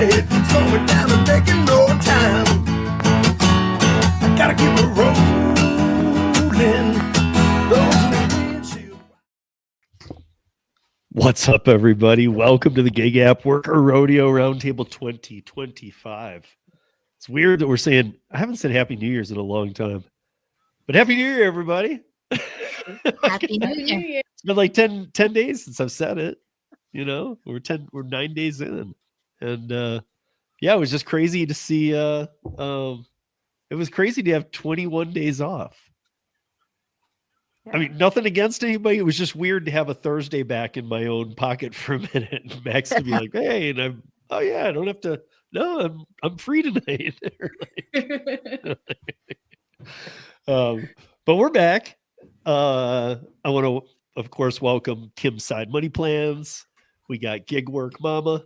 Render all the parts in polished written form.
ahead, slow it down and make it no time. I gotta keep it rolling. Those windshield. What's up, everybody? Welcome to the Gig App Worker Rodeo Roundtable 2025. It's weird that we're saying, I haven't said Happy New Year's in a long time, but Happy New Year, everybody. Happy New Year. It's been like 10 days since I've said it. You know, we're 9 days in. And yeah, it was just crazy to see. It was crazy to have 21 days off. I mean, nothing against anybody. It was just weird to have a Thursday back in my own pocket for a minute. And Max to be like, hey, and I don't have to. No, I'm free tonight. But we're back. I want to, of course, welcome Kim's Side Money Plans. We got Gig Work Mama.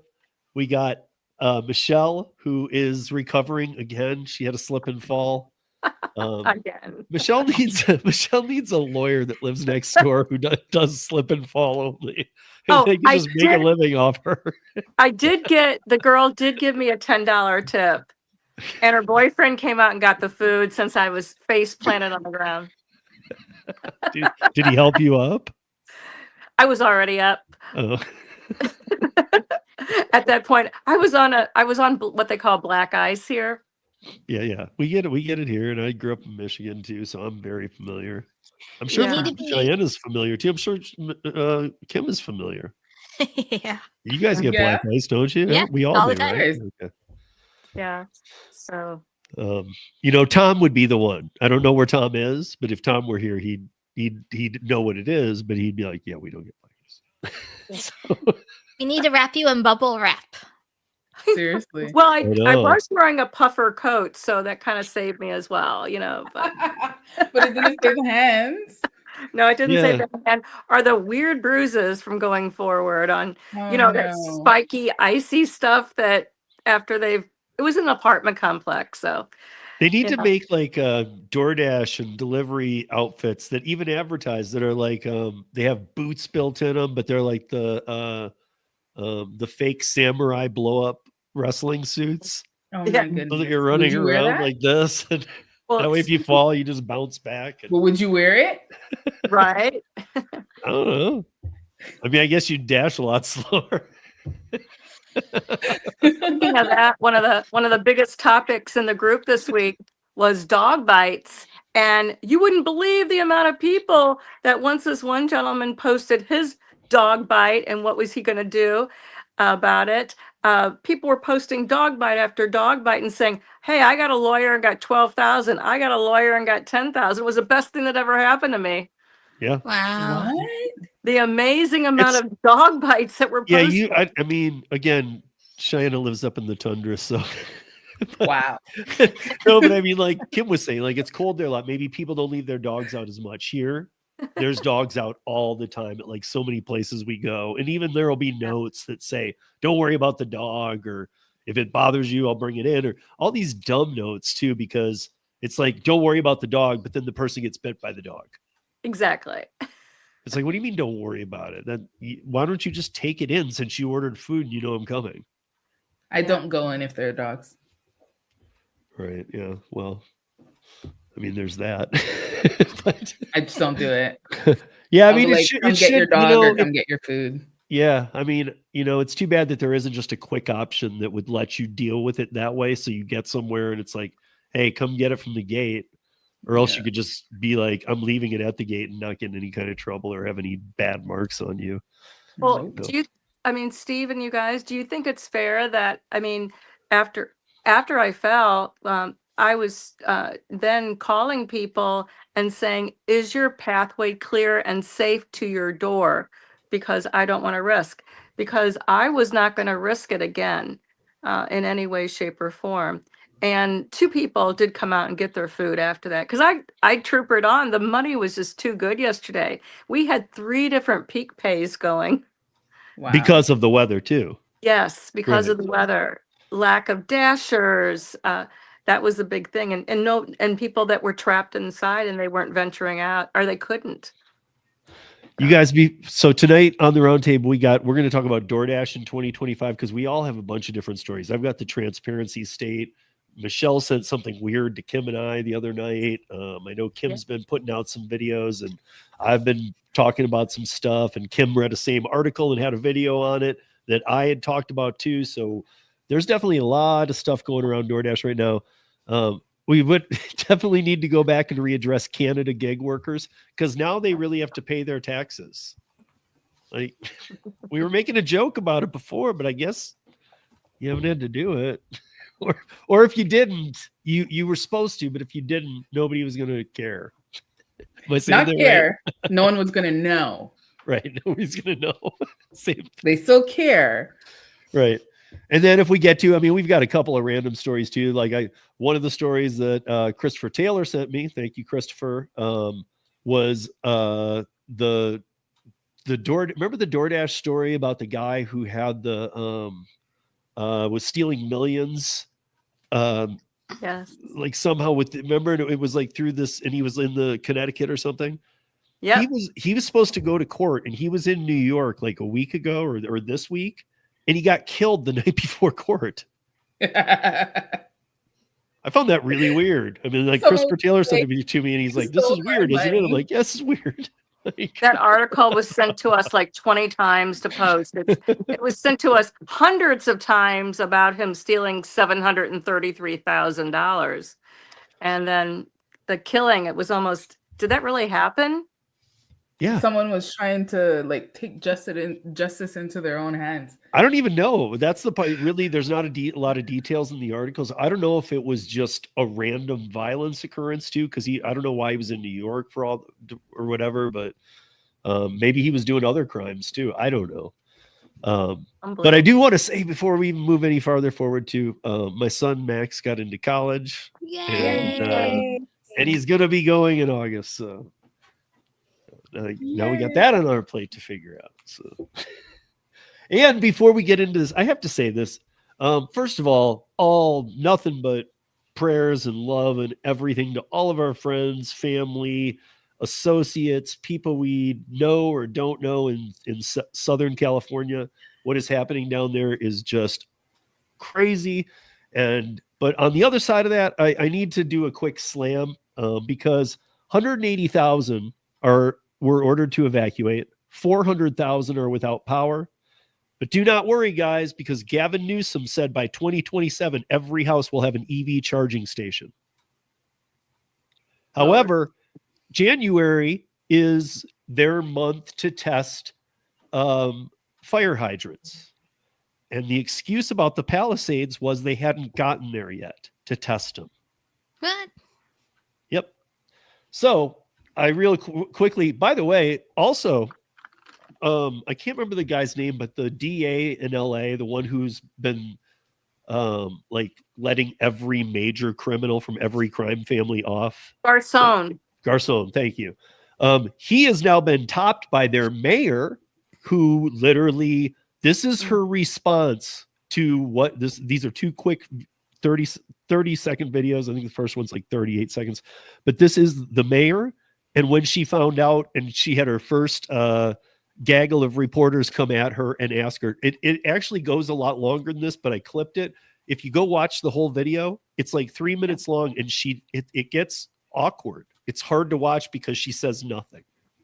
We got Michelle, who is recovering again. She had a slip and fall. Again. Michelle needs a lawyer that lives next door who does slip and fall only. And they can just make a living off her. The girl did give me a $10 tip, and her boyfriend came out and got the food since I was face planted on the ground. Did he help you up? I was already up. Oh. At that point, I was on what they call black ice here. Yeah. We get it here, and I grew up in Michigan too, so I'm very familiar. I'm sure Cheyenne is familiar too. I'm sure Kim is familiar. Yeah. You guys get black ice, don't you? Yeah, we all all do, the time. right? Okay. Yeah. So Tom would be the one. I don't know where Tom is, but if Tom were here, he'd know what it is, but he'd be like, yeah, we don't get black ice. So, We need to wrap you in bubble wrap. Seriously. well, I was wearing a puffer coat, so that kind of saved me as well, but But it didn't save the hands. no, it didn't save that. And are the weird bruises from going forward on that spiky, icy stuff that after it was an apartment complex, so they need to make like DoorDash and delivery outfits that even advertise that are like they have boots built in them, but they're like the fake samurai blow up wrestling suits. Oh my goodness! So that you're running around like this, and that way if you fall, you just bounce back. Well, would you wear it? Right? I don't know. I mean, I guess you'd dash a lot slower. Speaking of that, one of the biggest topics in the group this week was dog bites, and you wouldn't believe the amount of people that once this one gentleman posted his dog bite and what was he going to do about it. People were posting dog bite after dog bite and saying, "Hey, I got a lawyer and got 12,000. I got a lawyer and got 10,000. It was the best thing that ever happened to me." Yeah. Wow. What? The amazing amount of dog bites that were posted. Yeah, I mean, again, Cheyenne lives up in the tundra, so Wow. no, but I mean, like Kim was saying, like it's cold there a lot. Maybe people don't leave their dogs out as much here. There's dogs out all the time at like so many places we go, and even there will be notes that say, "Don't worry about the dog," or "If it bothers you, I'll bring it in," or all these dumb notes too, because it's like, "Don't worry about the dog," but then the person gets bit by the dog. Exactly. It's like, what do you mean don't worry about it? Why don't you just take it in since you ordered food and you know I'm coming? I don't go in if there are dogs. Right. Yeah. Well, I mean, there's that. But, I just don't do it. Yeah. I I'll mean, be like, come get your dog or come get your food. Yeah. I mean, it's too bad that there isn't just a quick option that would let you deal with it that way. So you get somewhere and it's like, hey, come get it from the gate. Or else you could just be like, I'm leaving it at the gate and not getting any kind of trouble or have any bad marks on you. Well, Steve and you guys, do you think it's fair that, after I fell, I was then calling people and saying, is your pathway clear and safe to your door? Because I don't want to risk. Because I was not going to risk it again in any way, shape, or form. And 2 people did come out and get their food after that. Because I troopered on. The money was just too good yesterday. We had 3 different peak pays going. Wow. Because of the weather, too. Yes, because of the weather. Lack of dashers. That was a big thing. And people that were trapped inside and they weren't venturing out, or they couldn't. You guys so tonight on the roundtable, we're going to talk about DoorDash in 2025 because we all have a bunch of different stories. I've got the transparency state. Michelle sent something weird to Kim and I the other night. I know Kim's been putting out some videos, and I've been talking about some stuff, and Kim read the same article and had a video on it that I had talked about too. So there's definitely a lot of stuff going around DoorDash right now. We would definitely need to go back and readdress Canada gig workers because now they really have to pay their taxes. Like we were making a joke about it before, but I guess you haven't had to do it. Or if you didn't, you were supposed to, but if you didn't, nobody was going to care. Not care. Right? No one was going to know. Right. Nobody's going to know. Same. They still care. Right. And then if we get to, I mean, we've got a couple of random stories too. Like one of the stories that Christopher Taylor sent me, thank you, Christopher, was remember the DoorDash story about the guy who had was stealing millions. Yes. Like somehow remember it was like through this, and he was in the Connecticut or something. Yeah. He was supposed to go to court, and he was in New York like a week ago or this week, and he got killed the night before court. I found that really weird. I mean, like Christopher Taylor sent it to me, and he's like, "This is weird, isn't it?" I'm like, "Yes, it's weird." Like, that article was sent to us like 20 times to post. It was sent to us hundreds of times about him stealing $733,000. And then the killing, it was almost, did that really happen? Yeah. Someone was trying to like take justice into their own hands. I don't even know. That's the part. Really, there's not a lot of details in the articles. I don't know if it was just a random violence occurrence too, because I don't know why he was in New York for all or whatever, but maybe he was doing other crimes too. I don't know. But I do want to say before we even move any farther forward too, my son Max got into college. Yay! And he's gonna be going in August. So now we got that on our plate to figure out. So. And before we get into this, I have to say this. First of all, nothing but prayers and love and everything to all of our friends, family, associates, people we know or don't know in Southern California. What is happening down there is just crazy. But on the other side of that, I need to do a quick slam because 180,000 were ordered to evacuate. 400,000 are without power. But do not worry, guys, because Gavin Newsom said by 2027, every house will have an EV charging station. However, January is their month to test fire hydrants. And the excuse about the Palisades was they hadn't gotten there yet to test them. What? Yep. So I really quickly, by the way, also, I can't remember the guy's name, but the DA in LA, the one who's been like letting every major criminal from every crime family off. Garcon, thank you. He has now been topped by their mayor, who literally, this is her response to what these are two quick 30-second videos. I think the first one's like 38 seconds, but this is the mayor. And when she found out, and she had her first gaggle of reporters come at her and ask her, it actually goes a lot longer than this, but I clipped it. If you go watch the whole video, it's like 3 minutes long, and it gets awkward. It's hard to watch because she says nothing.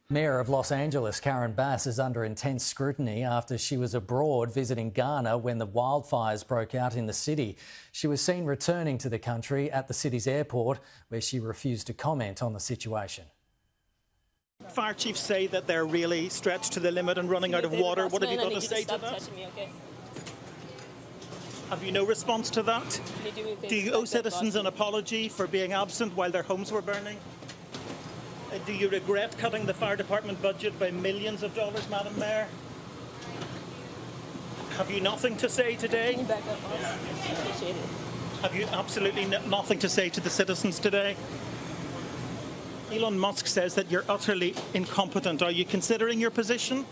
Mayor of Los Angeles, Karen Bass, is under intense scrutiny after she was abroad visiting Ghana when the wildfires broke out in the city. She was seen returning to the country at the city's airport, where she refused to comment on the situation. Fire chiefs say that they're really stretched to the limit and running out of water. What have you got to say to that? Have you no response to that? Do you owe citizens an apology for being absent while their homes were burning? Do you regret cutting the fire department budget by millions of dollars, Madam Mayor? Have you nothing to say today? Have you absolutely nothing to say to the citizens today? Elon Musk says that you're utterly incompetent. Are you considering your position?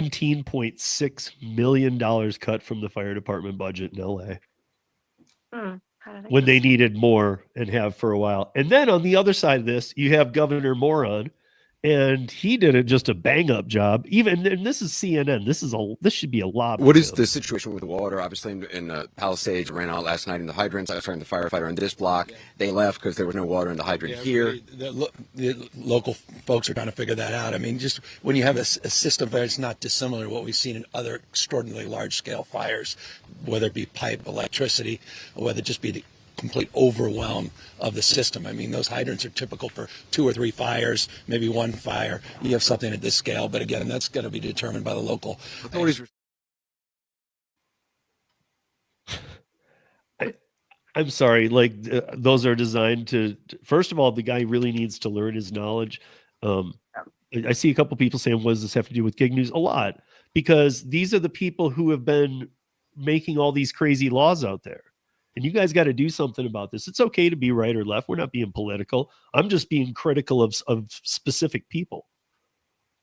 $17.6 million cut from the fire department budget in LA. when they needed more and have for a while. And then on the other side of this, you have Governor Moron, and he did just a bang up job. Even, and this is CNN. This should be a lot. What is the situation with the water? Obviously, in Palisades, ran out last night in the hydrants. I was talking to the firefighter on this block. They left because there was no water in the hydrant here. The local folks are trying to figure that out. I mean, just when you have a system that's not dissimilar to what we've seen in other extraordinarily large-scale fires, whether it be pipe, electricity, or whether it just be the complete overwhelm of the system. I mean, those hydrants are typical for 2 or 3 fires, maybe 1 fire. You have something at this scale, but again, that's going to be determined by the local authorities. I'm sorry, like those are designed to, first of all, the guy really needs to learn his knowledge. I see a couple people saying, what does this have to do with gig news? A lot, because these are the people who have been making all these crazy laws out there. And you guys got to do something about this. It's okay to be right or left. We're not being political. I'm just being critical of specific people.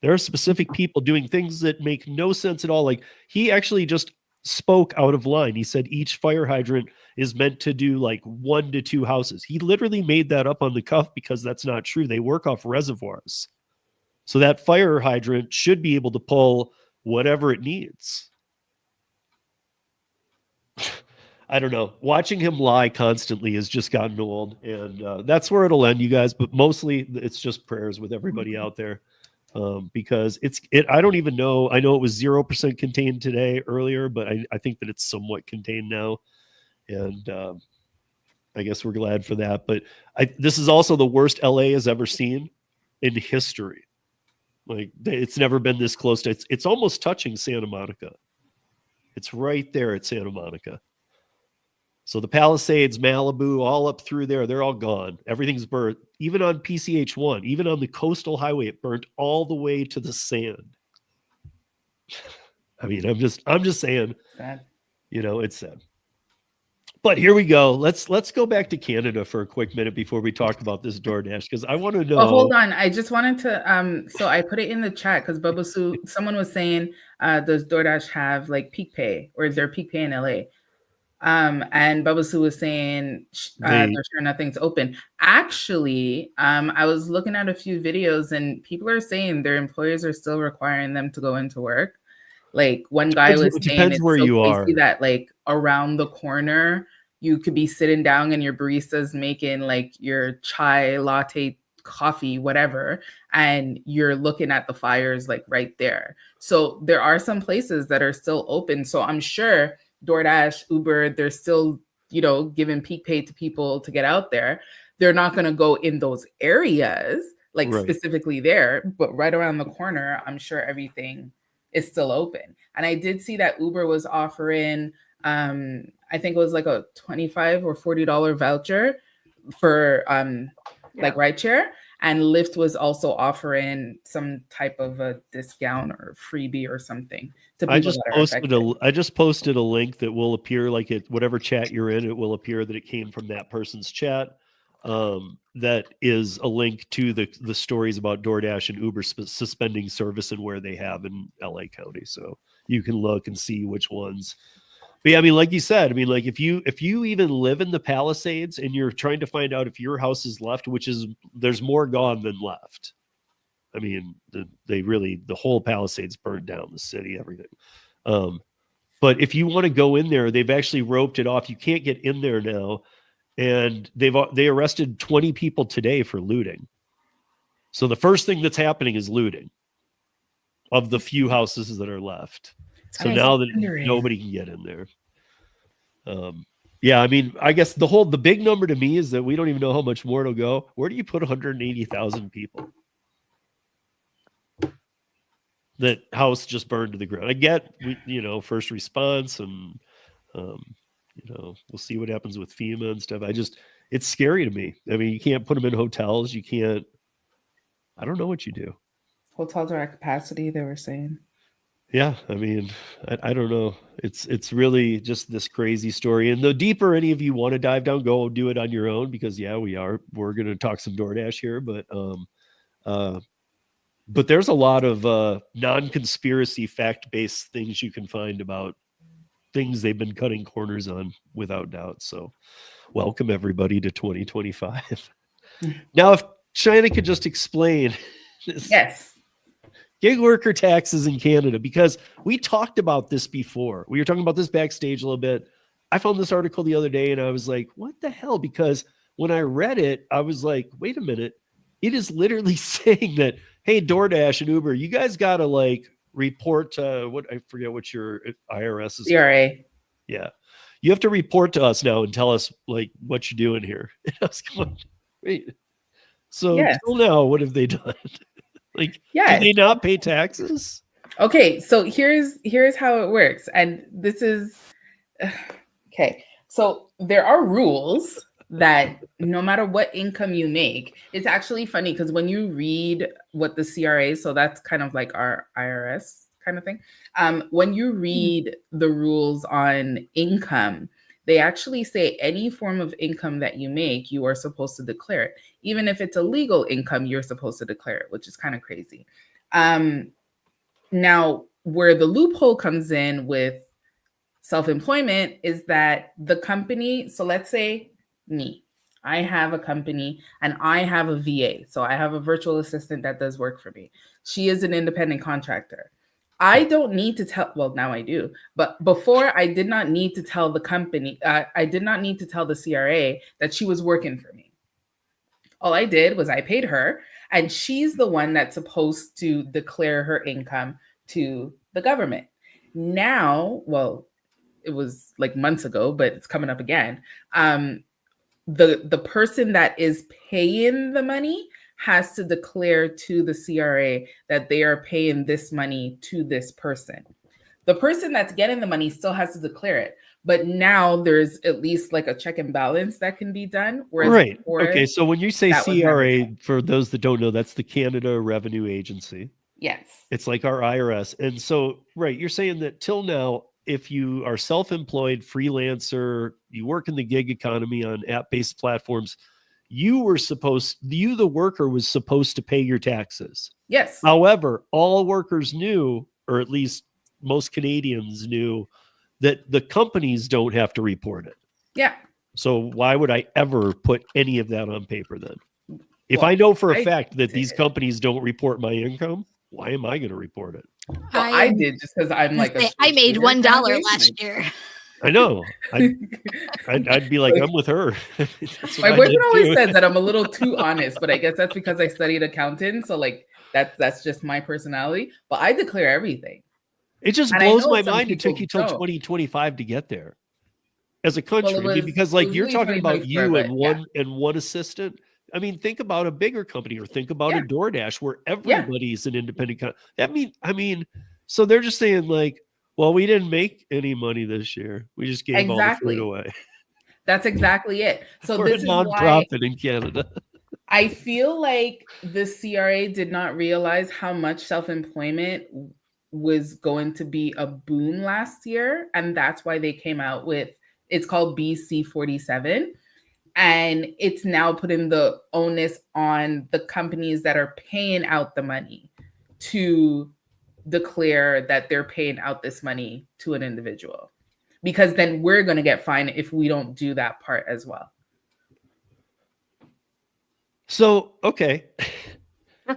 There are specific people doing things that make no sense at all. Like, he actually just spoke out of line. He said each fire hydrant is meant to do like 1 to 2 houses. He literally made that up on the cuff because that's not true. They work off reservoirs. So that fire hydrant should be able to pull whatever it needs. I don't know. Watching him lie constantly has just gotten old, and that's where it'll end, you guys. But mostly, it's just prayers with everybody out there, because I don't even know. I know it was 0% contained today earlier, but I think that it's somewhat contained now, and I guess we're glad for that. But this is also the worst LA has ever seen in history. Like, it's never been this close to. It's almost touching Santa Monica. It's right there at Santa Monica. So the Palisades, Malibu, all up through there, they're all gone. Everything's burnt. Even on PCH1, even on the coastal highway, it burnt all the way to the sand. I mean, I'm just saying, Sad. You know, it's sad. But here we go. Let's go back to Canada for a quick minute before we talk about this DoorDash, because I want to know. Oh, hold on. I just wanted to so I put it in the chat because Bubba Sue, someone was saying, does DoorDash have like peak pay, or is there peak pay in LA? And Bubba Sue was saying they're sure nothing's open. Actually, I was looking at a few videos and people are saying their employers are still requiring them to go into work. Like, one guy was saying it's where so you crazy are. that like around the corner you could be sitting down and your barista's making like your chai latte coffee, whatever, and you're looking at the fires like right there. So there are some places that are still open. So I'm sure DoorDash, Uber, they're still, you know, giving peak pay to people to get out there. They're not going to go in those areas, like specifically there, but right around the corner, I'm sure everything is still open. And I did see that Uber was offering, I think it was like a $25 or $40 voucher for like rideshare. And Lyft was also offering some type of a discount or freebie or something. I just posted a link that will appear, like, it, whatever chat you're in, it will appear that it came from that person's chat. That is a link to the stories about DoorDash and Uber suspending service and where they have in LA County. So you can look and see which ones. But yeah, I mean, like you said, I mean, like, if you even live in the Palisades and you're trying to find out if your house is left, which is, there's more gone than left. I mean, the whole Palisades burned down, the city, everything. But if you want to go in there, they've actually roped it off. You can't get in there now. And they arrested 20 people today for looting. So the first thing that's happening is looting of the few houses that are left. So now that nobody can get in there. Yeah, I mean, I guess the big number to me is that we don't even know how much more it'll go. Where do you put 180,000 people? That house just burned to the ground. I get, first response, and we'll see what happens with FEMA and stuff. It's scary to me. I mean, you can't put them in hotels. You can't. I don't know what you do. Hotels are at capacity, they were saying. Yeah, I mean, I don't know. It's really just this crazy story. And the deeper any of you want to dive down, go do it on your own, because we're going to talk some DoorDash here, but there's a lot of non-conspiracy fact-based things you can find about things they've been cutting corners on, without doubt. So, welcome everybody to 2025. Now, if China could just explain this Yes. gig worker taxes in Canada, because we talked about this before. We were talking about this backstage a little bit. I found this article the other day and I was like, what the hell? Because when I read it, I was like, wait a minute. It is literally saying that, hey, DoorDash and Uber, you guys got to like report what I forget what your IRS is. CRA. Yeah. You have to report to us now and tell us like what you're doing here. And I was going, wait. So Yes. until now, what have they done? Like, Yes. do they not pay taxes? Okay, so here's how it works. And this is okay. So there are rules that no matter what income you make, it's actually funny because when you read what the CRA, so that's kind of like our IRS kind of thing. When you read the rules on income, they actually say any form of income that you make, you are supposed to declare it. Even if it's a legal income, you're supposed to declare it, which is kind of crazy. Now, where the loophole comes in with self-employment is that the company, so let's say me, I have a company and I have a VA. So I have a virtual assistant that does work for me. She is an independent contractor. I don't need to tell, well, now I do, but before I did not need to tell the company, I did not need to tell the CRA that she was working for me. All I did was I paid her, and she's the one that's supposed to declare her income to the government. Now, well, it was like months ago, but it's coming up again. The person that is paying the money has to declare to the CRA that they are paying this money to this person. The person that's getting the money still has to declare it. But now there's at least like a check and balance that can be done. Right. Okay. So when you say that was never CRA, done. for those that don't know, that's the Canada Revenue Agency. Yes. It's like our IRS. And so, right, you're saying that till now, if you are self-employed, freelancer, you work in the gig economy on app-based platforms, you, the worker, was supposed to pay your taxes. Yes. However, all workers knew, or at least most Canadians knew, that the companies don't have to report it. Yeah. So why would I ever put any of that on paper then? If Well, I know for a I fact that did. these companies don't report my income, why am I going to report it? Well, I did just because I'm like I made $1 last year. I know. I'd be like, I'm with her. That's My what I boyfriend did always too. says that I'm a little too honest, but I guess that's because I studied accounting. So like that's just my personality. But I declare everything. It just And I blows know my some mind. It took people you till don't. 2025 to get there as a country. Well, it was- because it like was you're really talking about 2024, you and but one assistant. I mean, think about a bigger company, or think about Yeah. a DoorDash where everybody's an independent company. I mean, so they're just saying like, well, we didn't make any money this year. We just gave all the Exactly. food away. That's exactly it. So We're this a is why nonprofit in Canada. I feel like the CRA did not realize how much self-employment was going to be a boom last year. And that's why they came out with, it's called BC 47. And it's now putting the onus on the companies that are paying out the money to declare that they're paying out this money to an individual. Because then we're going to get fined if we don't do that part as well. So, okay.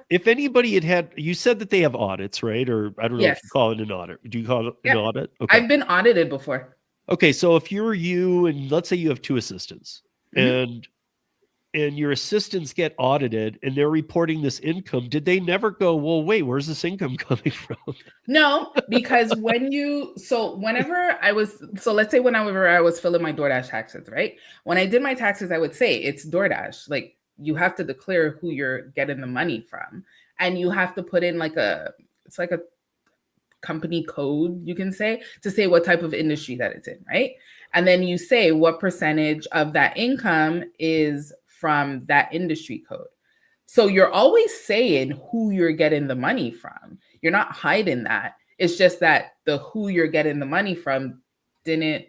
If anybody had, you said that they have audits, right? Or I don't know if Yes. you call it an audit. Do you call it Yeah. an audit? Okay. I've been audited before. Okay. So if you're you, and let's say you have two assistants, Mhm. and your assistants get audited and they're reporting this income, did they never go, well, wait, where's this income coming from? No, because whenever I was, so let's say whenever I was filling my DoorDash taxes, right? When I did my taxes, I would say it's DoorDash. Like you have to declare who you're getting the money from. And you have to put in it's like a company code, you can say, to say what type of industry that it's in, right? And then you say what percentage of that income is from that industry code. So you're always saying who you're getting the money from. You're not hiding that. It's just that the who you're getting the money from didn't,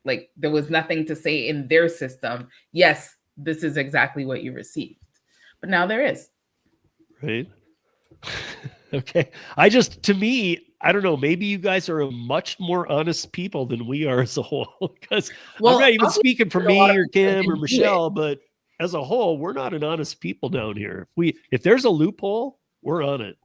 like, there was nothing to say in their system, yes, this is exactly what you received. But now there is. Right. Okay. To me, I don't know, maybe you guys are a much more honest people than we are as a whole. Because I'm not even speaking for me or Kim or Michelle, but as a whole, we're not an honest people down here. If there's a loophole, we're on it.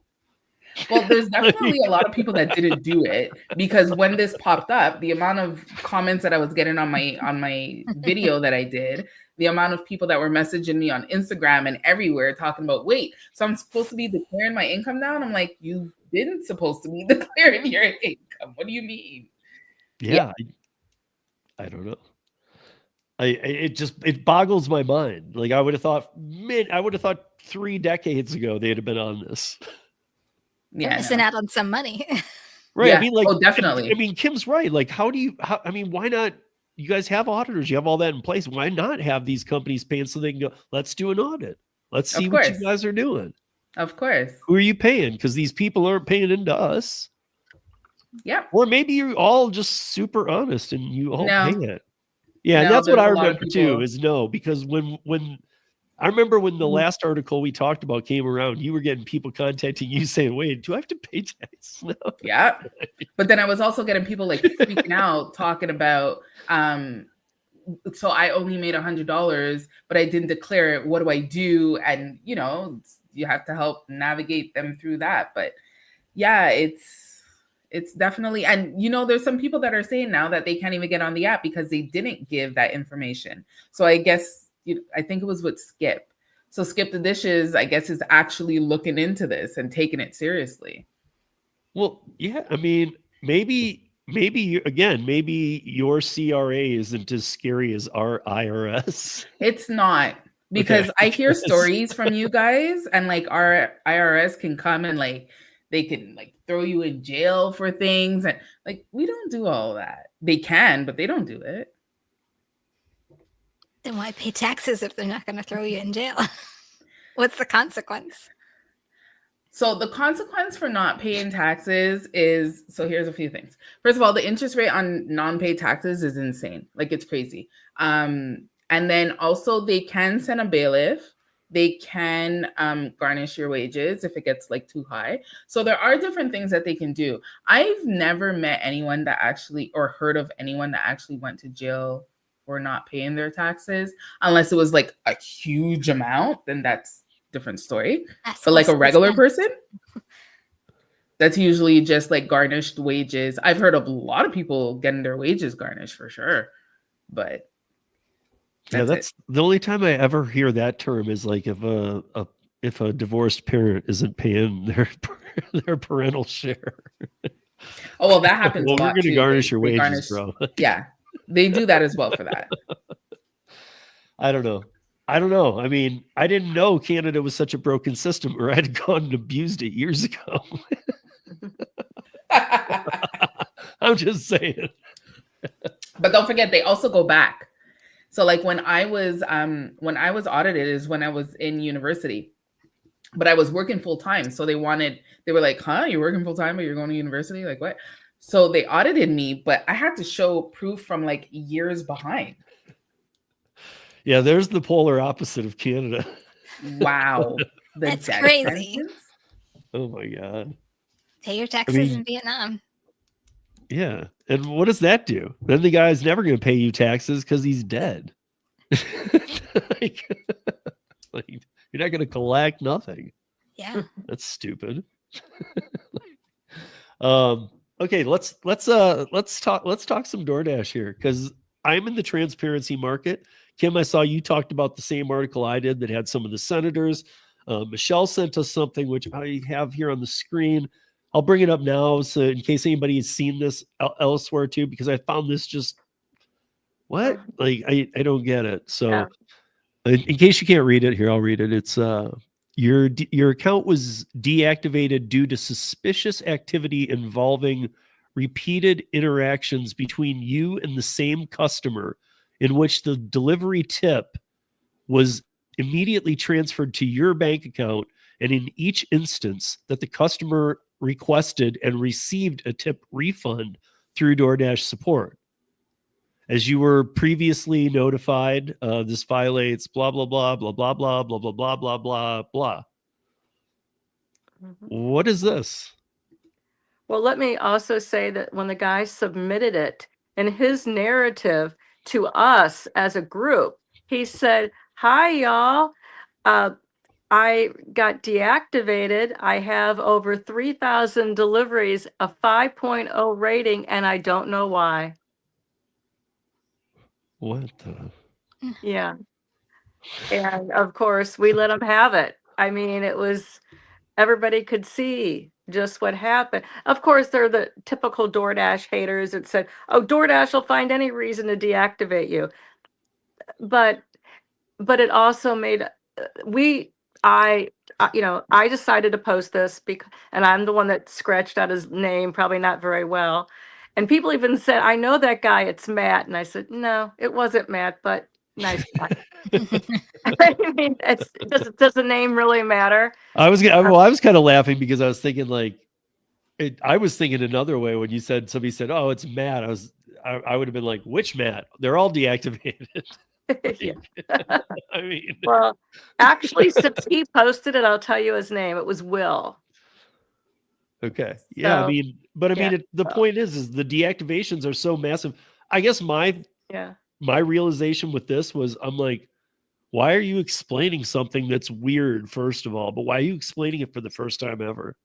Well, there's definitely a lot of people that didn't do it, because when this popped up, the amount of comments that I was getting on my video that I did, the amount of people that were messaging me on Instagram and everywhere talking about, wait, so I'm supposed to be declaring my income now? And I'm like, you've been supposed to be declaring your income. What do you mean? Yeah. I don't know. It boggles my mind. Like I would have thought 3 decades ago they'd have been on this. Yeah, missing out on some money. Right. Yeah. I mean, like, definitely. I mean, Kim's right. Like, why not? You guys have auditors, you have all that in place. Why not have these companies paying so they can go, let's do an audit. Let's see what you guys are doing. Of course. Who are you paying? Because these people aren't paying into us. Yeah. Or maybe you're all just super honest and you all pay it. Yeah, No, and that's what I there's a lot of remember too, is no, because when I remember when the last article we talked about came around, you were getting people contacting you saying, wait, do I have to pay tax? No. Yeah. But then I was also getting people like freaking out talking about, so I only made $100, but I didn't declare it. What do I do? And, you know, you have to help navigate them through that. But yeah, it's definitely, and you know, there's some people that are saying now that they can't even get on the app because they didn't give that information. So I guess, I think it was with Skip. So Skip the Dishes, I guess, is actually looking into this and taking it seriously. Well, yeah, I mean, maybe your CRA isn't as scary as our IRS. It's not, because I hear stories from you guys, and like our IRS can come and like they can like throw you in jail for things, and like we don't do all that. They can, but they don't do it. Then why pay taxes if they're not going to throw you in jail? What's the consequence? So the consequence for not paying taxes is, so here's a few things. First of all, the interest rate on non-paid taxes is insane. Like, it's crazy. And then also they can send a bailiff. They can garnish your wages if it gets like too high. So there are different things that they can do. I've never met anyone that actually, or heard of anyone that actually went to jail for not paying their taxes, unless it was like a huge amount, then that's a different story. But like a regular person, that's usually just like garnished wages. I've heard of a lot of people getting their wages garnished for sure, but that's the only time I ever hear that term is like if a divorced parent isn't paying their parental share. Oh, well, that happens. Well, a lot we're going to garnish your wages, garnish, bro. Yeah, they do that as well for that. I don't know. I mean, I didn't know Canada was such a broken system, or I'd gone and abused it years ago. I'm just saying. But don't forget, they also go back. So like when I was audited is when I was in university, but I was working full time. So they were like, huh, you're working full time, but you're going to university? Like what? So they audited me, but I had to show proof from like years behind. Yeah, there's the polar opposite of Canada. Wow. That's crazy. Oh my God. Pay your taxes in Vietnam. Yeah. And what does that do? Then the guy's never going to pay you taxes because he's dead. like, you're not going to collect nothing. Yeah. That's stupid. Okay, let's talk some DoorDash here, because I'm in the transparency market. Kim, I saw you talked about the same article I did that had some of the senators. Michelle sent us something, which I have here on the screen. I'll bring it up now, so in case anybody has seen this elsewhere too, because I found this just, what? Like, I don't get it. So in case you can't read it, here, I'll read it. It's your account was deactivated due to suspicious activity involving repeated interactions between you and the same customer, in which the delivery tip was immediately transferred to your bank account, and in each instance that the customer requested and received a tip refund through DoorDash support. As you were previously notified, this violates blah, blah, blah, blah, blah, blah, blah, blah, blah, blah, blah, blah. What is this? Well, let me also say that when the guy submitted it in his narrative to us as a group, he said, "Hi, y'all. I got deactivated. I have over 3,000 deliveries, a 5.0 rating, and I don't know why." What the? Yeah. And of course, we let him have it. I mean, it was, everybody could see just what happened. Of course, they're the typical DoorDash haters that said, "Oh, DoorDash will find any reason to deactivate you." But it also made we I decided to post this because, and I'm the one that scratched out his name, probably not very well. And people even said, "I know that guy, it's Matt." And I said, "No, it wasn't Matt, but nice guy." I mean, does the name really matter? I was kind of laughing because I was thinking like, I was thinking another way when you said, somebody said, "Oh, it's Matt." I would have been like, "Which Matt? They're all deactivated." Yeah. I mean, Well, actually, since he posted it, I'll tell you his name. It was Will. okay, yeah. I So, mean, but I yeah, mean, the point is the deactivations are so massive. I guess my yeah. realization with this was, I'm like, why are you explaining something that's weird, first of all? But why are you explaining it for the first time ever?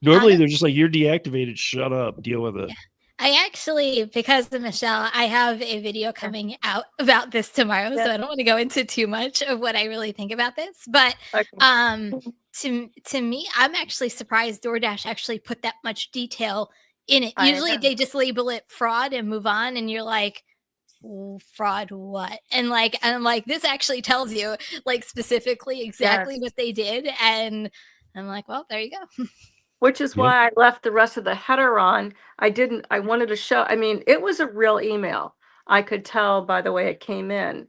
Normally, they're just like, "You're deactivated. Shut up. Deal with it." I actually, because of Michelle, I have a video coming out about this tomorrow, so I don't want to go into too much of what I really think about this. But to me, I'm actually surprised DoorDash actually put that much detail in it. Usually, they just label it fraud and move on, and you're like, "Fraud what?" And I'm like, this actually tells you like specifically exactly what they did, and I'm like, well, there you go. Which is why I left the rest of the header on. I wanted to show, I mean, it was a real email. I could tell by the way it came in.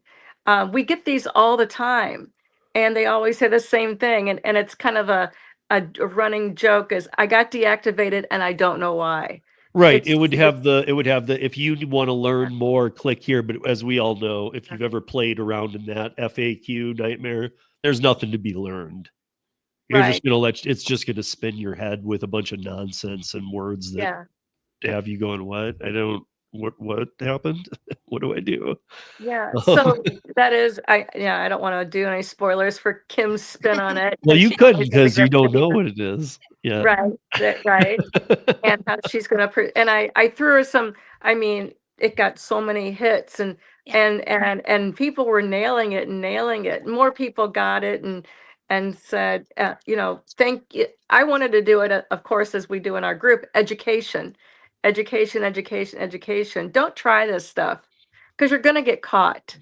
We get these all the time, and they always say the same thing. And it's kind of a running joke is, "I got deactivated and I don't know why." Right. It would have the, if you want to learn more, click here. But as we all know, if you've ever played around in that FAQ nightmare, there's nothing to be learned. You're just going to it's just going to spin your head with a bunch of nonsense and words that have you going, "What? What happened? What do I do?" Yeah. So that is, I don't want to do any spoilers for Kim's spin on it. Well, you She couldn't always has a because you great don't know idea. what it is. Yeah. Right. And how she's gonna and I threw her some, I mean, it got so many hits and people were nailing it. More people got it and said, thank you. I wanted to do it, of course, as we do in our group, education. Don't try this stuff because you're gonna get caught.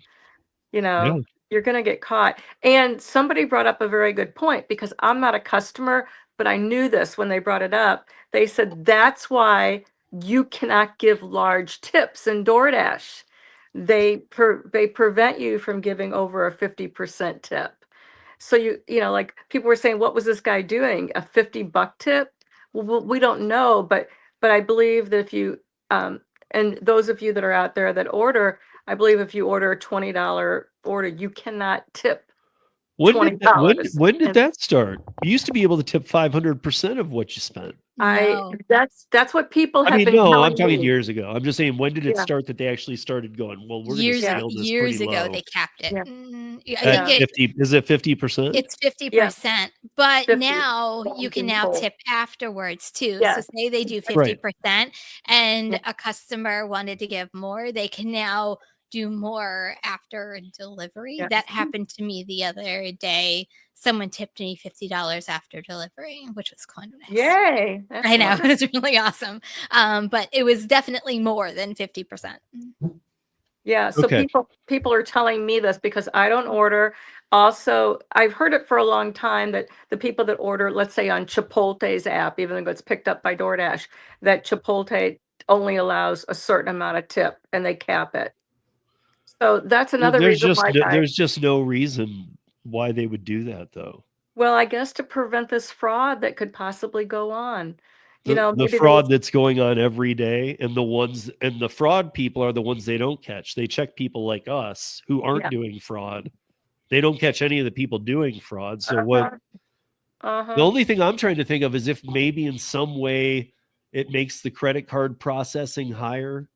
Yeah. You're gonna get caught. And somebody brought up a very good point, because I'm not a customer, but I knew this when they brought it up. They said that's why you cannot give large tips in DoorDash. They prevent you from giving over a 50% tip. So like people were saying, what was this guy doing? A $50 tip? Well, we don't know, but I believe that if you and those of you that are out there that order, I believe if you order a $20 order, you cannot tip $20. When did that start? You used to be able to tip 500% of what you spent. That's what people I have mean, been no, telling I'm talking me. years ago. I'm just saying, when did it start that they actually started going, "Well, we're going to scale this years pretty ago low"? they capped it. At 50, is it 50%? It's 50%, but now you can now tip afterwards too. So say they do 50% and a customer wanted to give more, they can now do more after delivery. That happened to me the other day. Someone tipped me $50 after delivery, which was kind of nice. Yay. I know, it was really awesome. But it was definitely more than 50%. Yeah, so people are telling me this because I don't order. Also, I've heard it for a long time that the people that order, let's say on Chipotle's app, even though it's picked up by DoorDash, that Chipotle only allows a certain amount of tip and they cap it. So that's another reason why there's just no reason why they would do that, though. Well, I guess to prevent this fraud that could possibly go on. The fraud that's going on every day, and the fraud people are the ones they don't catch. They check people like us who aren't doing fraud. They don't catch any of the people doing fraud. So The only thing I'm trying to think of is if maybe in some way it makes the credit card processing higher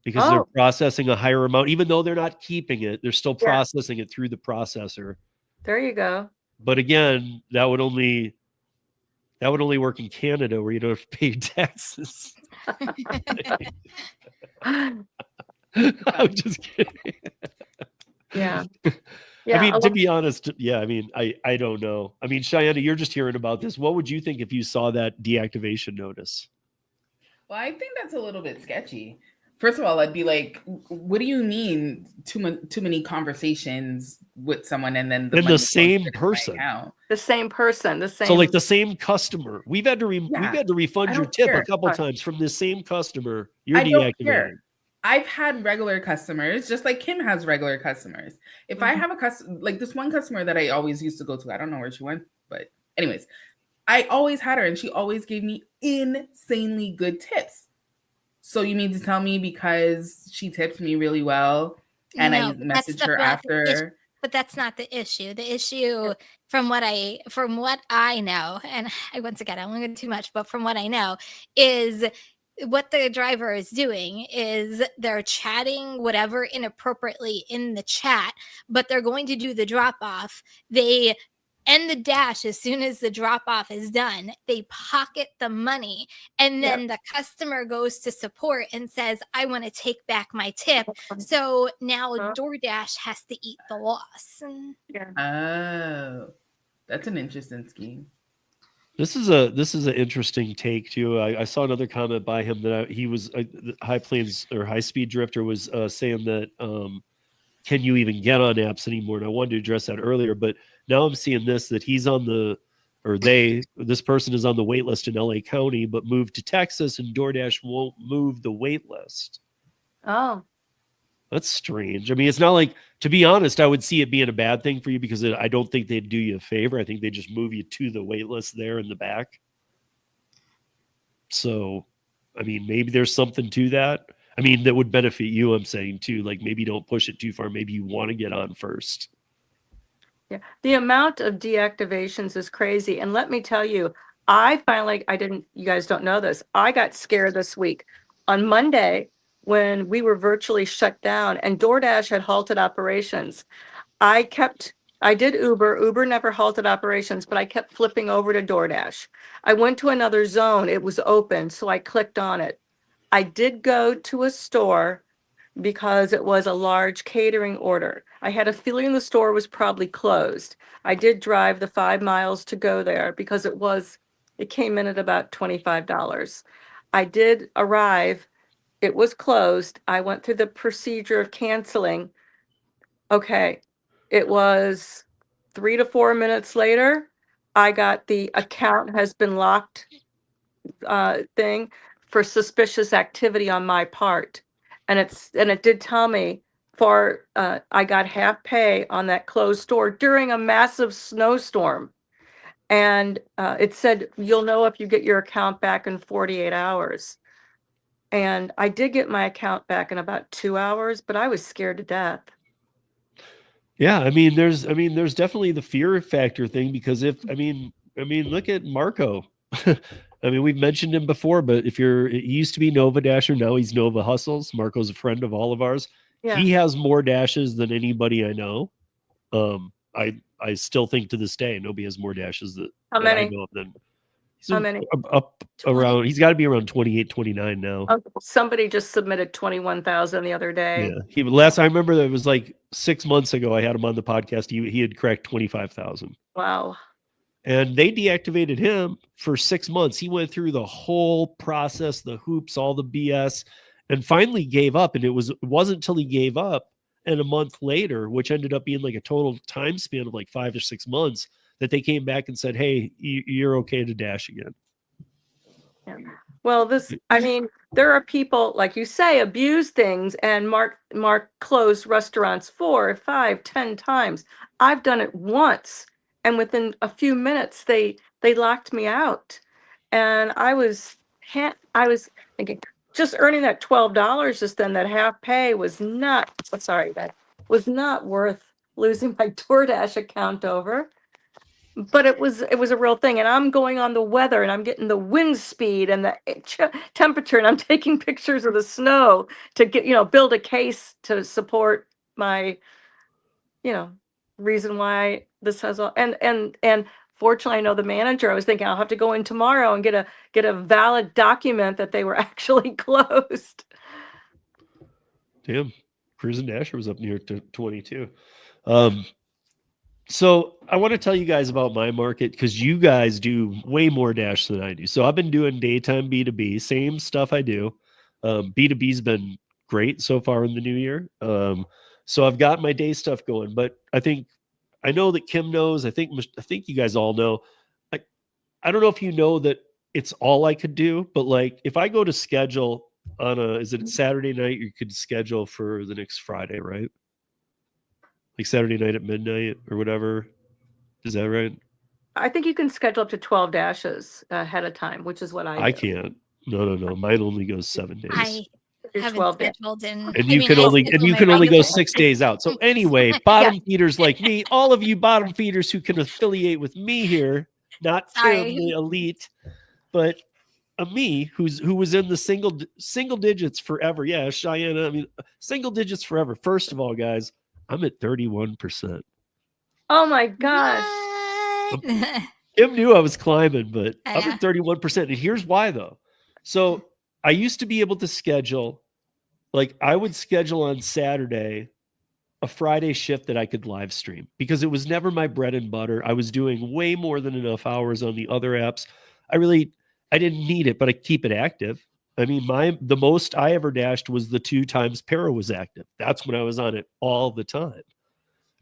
because they're processing a higher amount, even though they're not keeping it, they're still processing it through the processor. There you go. But again, that would only work in Canada where you don't have to pay taxes. I'm just kidding. Yeah. I mean, to be honest, I don't know. I mean, Cheyenne, you're just hearing about this. What would you think if you saw that deactivation notice? Well, I think that's a little bit sketchy. First of all, I'd be like, what do you mean too many conversations with someone and then the same person? The same person. So like the same customer. We've had to refund your tip a couple times from the same customer. You're deactivating. I've had regular customers, just like Kim has regular customers. If I have a customer, like this one customer that I always used to go to, I don't know where she went, but anyways, I always had her and she always gave me insanely good tips. So you mean to tell me because she tipped me really well and I messaged her after? But that's not the issue. The issue, from what I know, and once again, I won't go too much, but from what I know, is what the driver is doing is they're chatting whatever inappropriately in the chat, but they're going to do the drop off. They end the dash as soon as the drop off is done. They pocket the money, and then the customer goes to support and says, I want to take back my tip. So now DoorDash has to eat the loss. Oh, that's an interesting scheme. This is an interesting take too. I saw another comment by him that he was High Plains or High Speed Drifter was saying that can you even get on apps anymore? And I wanted to address that earlier, but now I'm seeing that he's on this person is on the wait list in LA County, but moved to Texas and DoorDash won't move the wait list. Oh. That's strange. I mean, it's not like, to be honest, I would see it being a bad thing for you because I don't think they'd do you a favor. I think they just move you to the wait list there in the back. So, I mean, maybe there's something to that. I mean, that would benefit you, I'm saying too. Like maybe don't push it too far. Maybe you want to get on first. Yeah. The amount of deactivations is crazy. And let me tell you, you guys don't know this. I got scared this week. On Monday, when we were virtually shut down and DoorDash had halted operations, I did Uber. Uber never halted operations, but I kept flipping over to DoorDash. I went to another zone. It was open, so I clicked on it. I did go to a store because it was a large catering order. I had a feeling the store was probably closed. I did drive the 5 miles to go there because it came in at about $25. I did arrive. It was closed. I went through the procedure of canceling. Okay. It was 3 to 4 minutes later. I got the account has been locked thing for suspicious activity on my part. And it did tell me I got half pay on that closed store during a massive snowstorm. And it said, you'll know if you get your account back in 48 hours. And I did get my account back in about 2 hours, but I was scared to death. Yeah, I mean, there's definitely the fear factor thing because look at Marco. I mean, we've mentioned him before, but he used to be Nova Dasher, now he's Nova Hustles. Marco's a friend of all of ours. Yeah. He has more dashes than anybody I know. I still think to this day nobody has more dashes that I know of than. How many? Up around, he's got to be around 28, 29 now. Somebody just submitted 21,000 the other day. Yeah. Last I remember that was like 6 months ago. I had him on the podcast. He had cracked 25,000. Wow. And they deactivated him for 6 months. He went through the whole process, the hoops, all the BS, and finally gave up. And it wasn't until he gave up and a month later, which ended up being like a total time span of like 5 or 6 months, that they came back and said, hey, you're okay to dash again. Yeah. Well, there are people, like you say, abuse things and Mark closed restaurants 4, 5, 10 times. I've done it once. And within a few minutes, they locked me out. And I was thinking, just earning that $12 just then, that half pay was not worth losing my DoorDash account over. but it was a real thing. And I'm going on the weather, and I'm getting the wind speed and the temperature, and I'm taking pictures of the snow to get, build a case to support my, reason why this has all. And fortunately, I know the manager. I was thinking I'll have to go in tomorrow and get a valid document that they were actually closed. Damn, Cruise and Dasher was up near 22. So I want to tell you guys about my market, because you guys do way more Dash than I do. So I've been doing daytime B2B, same stuff I do. B2B's been great so far in the new year. So I've got my day stuff going, but I know that Kim knows. I think you guys all know. I don't know if you know that it's all I could do, but like if I go to schedule on is it Saturday night, you could schedule for the next Friday, right? Like Saturday night at midnight or whatever. Is that right? I think you can schedule up to 12 dashes ahead of time, which is what I do. Can't. No. Mine only goes 7 days. I haven't scheduled in. And you can only go 6 days out. So anyway, bottom feeders like me, all of you bottom feeders who can affiliate with me here, not Tim, the elite, but me who was in the single digits forever. Yeah, Cheyenne. I mean, single digits forever. First of all, guys, I'm at 31%. Oh my gosh. Kim knew I was climbing, but I'm at 31%. And here's why though. So I used to be able to schedule, like I would schedule on Saturday a Friday shift that I could live stream, because it was never my bread and butter. I was doing way more than enough hours on the other apps. I didn't need it, but I keep it active. I mean, the most I ever dashed was the 2 times Para was active. That's when I was on it all the time.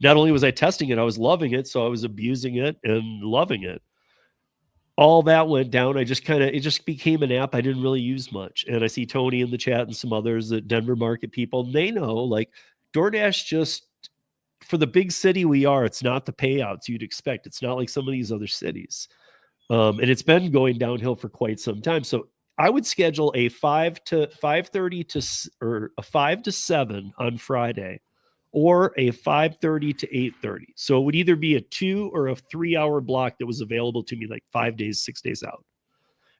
Not only was I testing it, I was loving it. So I was abusing it and loving it. All that went down. It just became an app I didn't really use much. And I see Tony in the chat and some others, the Denver market people, and they know like DoorDash just, for the big city we are, it's not the payouts you'd expect. It's not like some of these other cities. And it's been going downhill for quite some time. So I would schedule a 5 to 5:30 or a 5 to 7 on Friday, or a 5:30 to 8:30. So it would either be a 2 or a 3 hour block that was available to me like 5 days, 6 days out.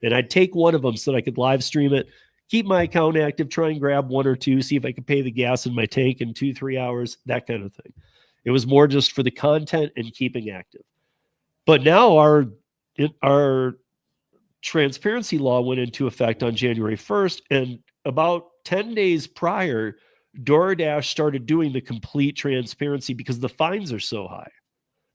And I'd take one of them so that I could live stream it, keep my account active, try and grab 1 or 2, see if I could pay the gas in my tank in 2-3 hours, that kind of thing. It was more just for the content and keeping active. But now our transparency law went into effect on January 1st. And about 10 days prior, DoorDash started doing the complete transparency, because the fines are so high.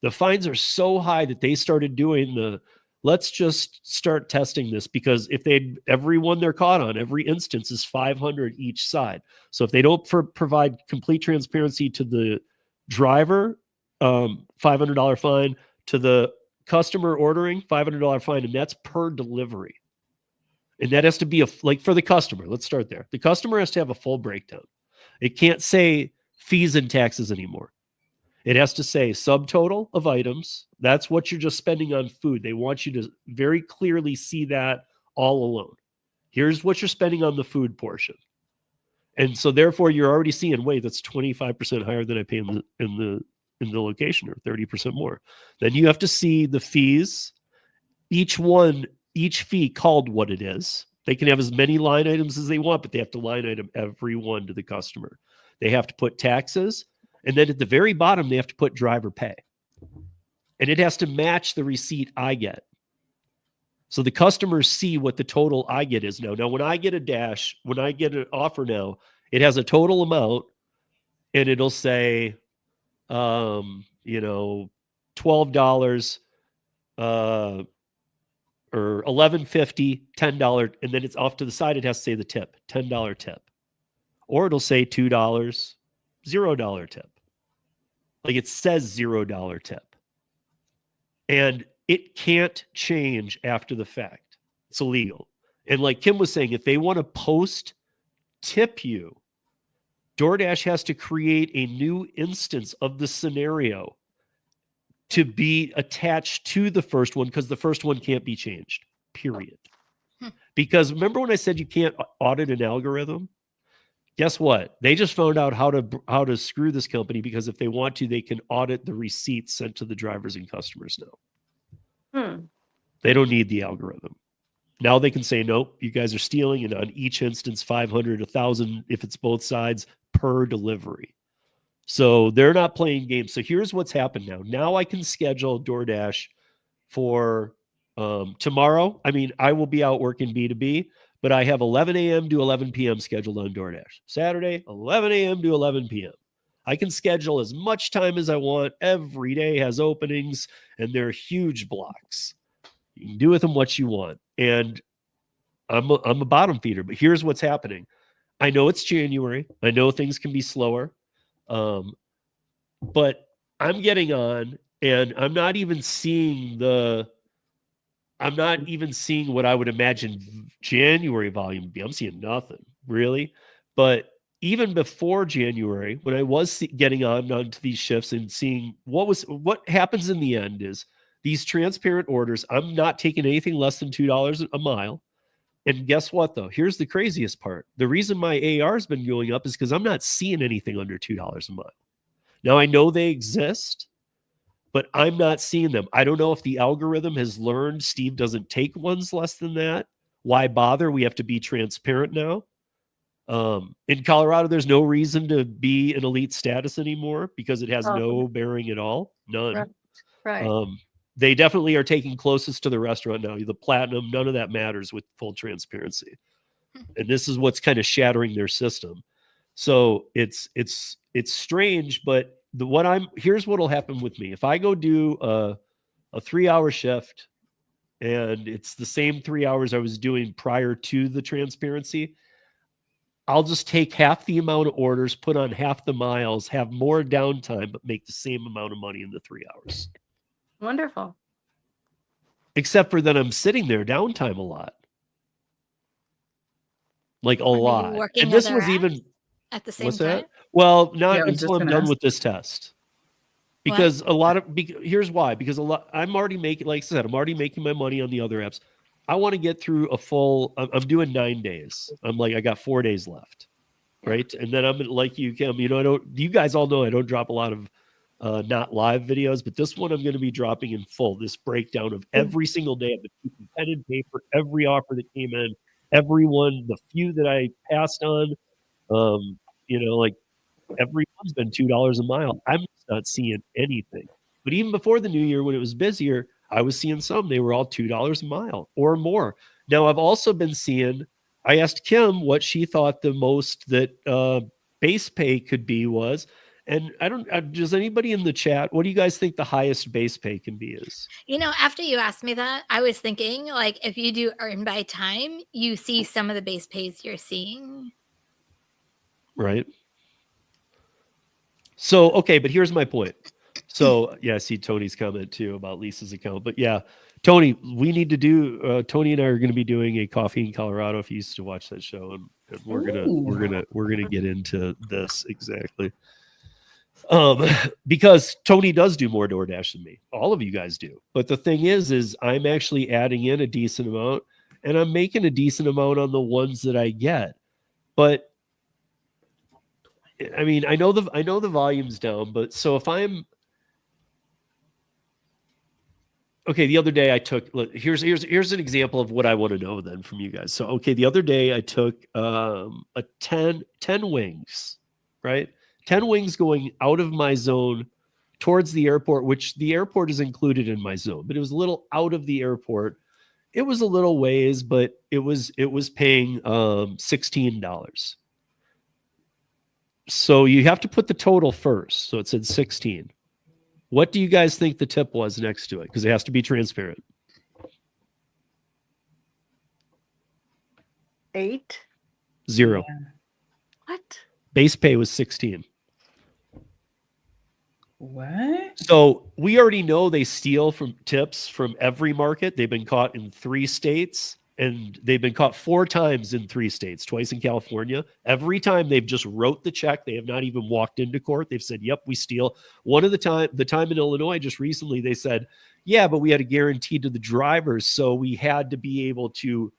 The fines are so high that they started doing let's just start testing this, because if everyone they're caught on, every instance is $500 each side. So if they don't provide complete transparency to the driver, $500 fine, to the customer ordering, $500 fine, and that's per delivery. And that has to be like for the customer. Let's start there. The customer has to have a full breakdown. It can't say fees and taxes anymore. It has to say subtotal of items. That's what you're just spending on food. They want you to very clearly see that all alone. Here's what you're spending on the food portion. And so therefore you're already seeing, wait, that's 25% higher than I pay in the location, or 30% more. Then you have to see the fees, each fee called what it is. They can have as many line items as they want, but they have to line item every one to the customer. They have to put taxes, and then at the very bottom, they have to put driver pay. And it has to match the receipt I get. So the customers see what the total I get is now. Now, when I get an offer now, it has a total amount, and it'll say, $12, or $11.50, $10, and then it's off to the side. It has to say the tip, $10 tip, or it'll say $2, $0 tip. Like it says $0 tip, and it can't change after the fact. It's illegal. And like Kim was saying, if they want to post tip you, DoorDash has to create a new instance of the scenario to be attached to the first one, because the first one can't be changed, period. Because remember when I said you can't audit an algorithm? Guess what? They just found out how to screw this company, because if they want to, they can audit the receipts sent to the drivers and customers now. They don't need the algorithm. Now they can say, nope, you guys are stealing, and on each instance, 500, 1,000, if it's both sides, per delivery. So they're not playing games. So here's what's happened now. Now I can schedule DoorDash for tomorrow. I mean, I will be out working B2B, but I have 11 a.m. to 11 p.m. scheduled on DoorDash. Saturday, 11 a.m. to 11 p.m. I can schedule as much time as I want. Every day has openings, and they're huge blocks. You can do with them what you want. And I'm a bottom feeder, but here's what's happening. I know it's January. I know things can be slower. But I'm getting on, and I'm not even seeing what I would imagine January volume to be. I'm seeing nothing really. But even before January, when I was getting onto these shifts and seeing what happens in the end is these transparent orders, I'm not taking anything less than $2 a mile. And guess what, though? Here's the craziest part. The reason my AR has been going up is because I'm not seeing anything under $2 a mile. Now, I know they exist, but I'm not seeing them. I don't know if the algorithm has learned Steve doesn't take ones less than that. Why bother? We have to be transparent now. In Colorado, there's no reason to be in elite status anymore because it has no bearing at all. None. Right. They definitely are taking closest to the restaurant now. The platinum, none of that matters with full transparency. And this is what's kind of shattering their system. So it's strange, but here's what'll happen with me. If I go do a 3-hour shift and it's the same 3 hours I was doing prior to the transparency, I'll just take half the amount of orders, put on half the miles, have more downtime, but make the same amount of money in the 3 hours. Wonderful. Except for that I'm sitting there downtime a lot. Like a lot. And this was even at the same what's time. that? Well, not until I'm done with this test. Because here's why. Because I'm already making, like I said, I'm already making my money on the other apps. I want to get through I'm doing 9 days. I got 4 days left. Right. And then I'm like you, Kim, you guys all know I don't drop a lot of not live videos, but this one I'm going to be dropping in full. This breakdown of every single day of the pen and paper, every offer that came in, everyone, the few that I passed on, like everyone's been $2 a mile. I'm just not seeing anything. But even before the new year, when it was busier, I was seeing some. They were all $2 a mile or more. Now I've also been seeing. I asked Kim what she thought the most that base pay could be was. And does anybody in the chat, what do you guys think the highest base pay can be is? After you asked me that, I was thinking, like, if you do earn by time, you see some of the base pays you're seeing. Right. So, okay, but here's my point. So, yeah, I see Tony's comment too about Lisa's account. But yeah, Tony, we need to do, Tony and I are going to be doing a Coffee in Colorado if you used to watch that show. And we're going to get into this exactly. Because Tony does do more DoorDash than me. All of you guys do. But the thing is I'm actually adding in a decent amount, and I'm making a decent amount on the ones that I get. But I mean, I know the volume's down, but so if I'm okay, the other day I took, here's an example of what I want to know then from you guys. So, okay, the other day I took a 10 wings, right? 10 wings going out of my zone towards the airport, which the airport is included in my zone, but it was a little out of the airport. It was a little ways, but it was paying $16. So you have to put the total first. So it said 16. What do you guys think the tip was next to it? Because it has to be transparent. 8. 0. Yeah. What? Base pay was 16. What? So we already know they steal from tips from every market. They've been caught in 3 states, and they've been caught 4 times in 3 states, twice in California. Every time they've just wrote the check. They have not even walked into court. They've said, yep, we steal. The time in Illinois, just recently, they said, yeah, but we had a guarantee to the drivers. So we had to be able to,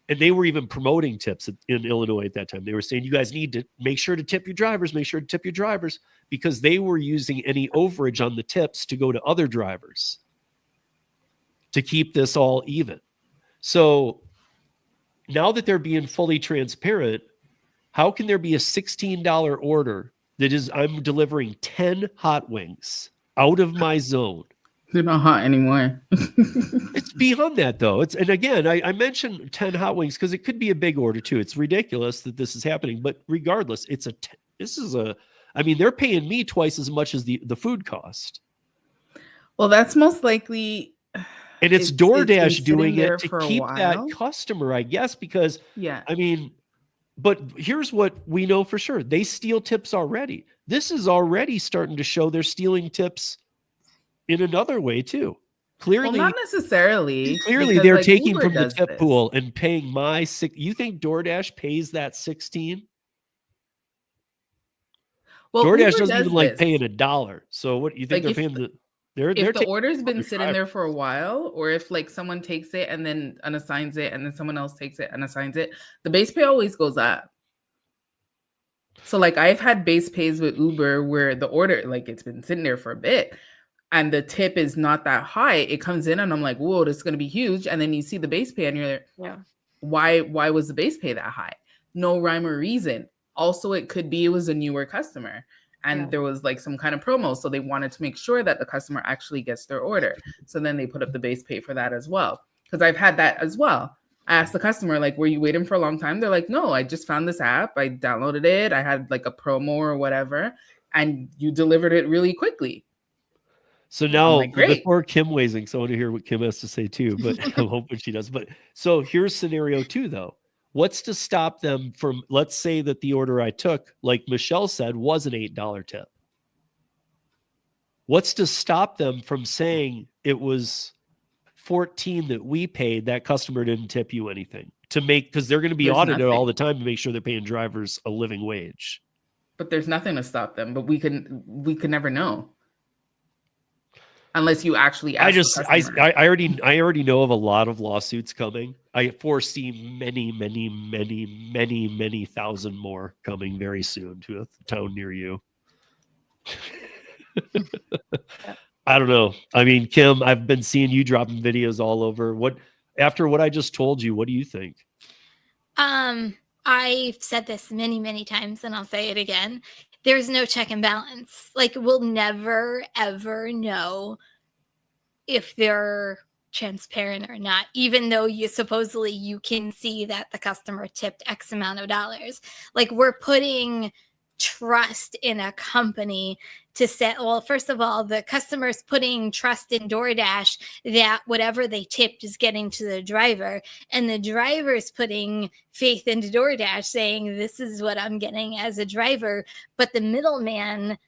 and they were even promoting tips in Illinois at that time. They were saying, you guys need to make sure to tip your drivers, because they were using any overage on the tips to go to other drivers to keep this all even. So now that they're being fully transparent, how can there be a $16 order that is, I'm delivering 10 hot wings out of my zone? They're not hot anymore. It's beyond that, though. And again, I mentioned 10 hot wings because it could be a big order too. It's ridiculous that this is happening, but regardless, I mean, they're paying me twice as much as the food cost. Well, that's most likely. And it's DoorDash doing it to for a keep that while. customer, I guess, because Yeah. I mean, but here's what we know for sure. They steal tips already. This is already starting to show they're stealing tips in another way too. Clearly, Well, not necessarily. Clearly, because, they're like, taking Uber from the does tip this. pool and paying my six. You think DoorDash pays that 16? Well, DoorDash Uber doesn't does even like this. paying $1. So what you think Like, they're if paying? If the taking order's been other sitting there drivers. for a while, or if like someone takes it and then unassigns it, and then someone else takes it and assigns it, the base pay always goes up. So like I've had base pays with Uber where the order, like it's been sitting there for a bit and the tip is not that high. It comes in and I'm like, whoa, this is going to be huge. And then you see the base pay and you're like, Yeah. why was the base pay that high? No rhyme or reason. Also, it could be it was a newer customer and Yeah. there was like some kind of promo. So they wanted to make sure that the customer actually gets their order. So then they put up the base pay for that as well. Because I've had that as well. I asked the customer, like, were you waiting for a long time? They're like, no, I just found this app. I downloaded it. I had like a promo or whatever. And you delivered it really quickly. So now, like, great. before Kim weighs in, so I want to hear what Kim has to say too, but I'm hoping she does. But so here's scenario 2, though. What's to stop them from, let's say that the order I took, like Michelle said, was an $8 tip. What's to stop them from saying it was 14 that we paid, that customer didn't tip you anything to make, because they're going to be There's audited nothing. all the time to make sure they're paying drivers a living wage. But there's nothing to stop them. But we can never know. Unless you actually ask the customer. I already know of a lot of lawsuits coming. I foresee many thousand more coming very soon to a town near you. I don't know. I mean, Kim, I've been seeing you dropping videos all over. After what I just told you, what do you think? I've said this many times and I'll say it again. There's no check and balance. Like, we'll never, ever know if they're transparent or not, even though you can see that the customer tipped X amount of dollars. Like, we're putting trust in a company to set, well, first of all, the customer's putting trust in DoorDash that whatever they tipped is getting to the driver, and the driver's putting faith into DoorDash saying, this is what I'm getting as a driver. But the middleman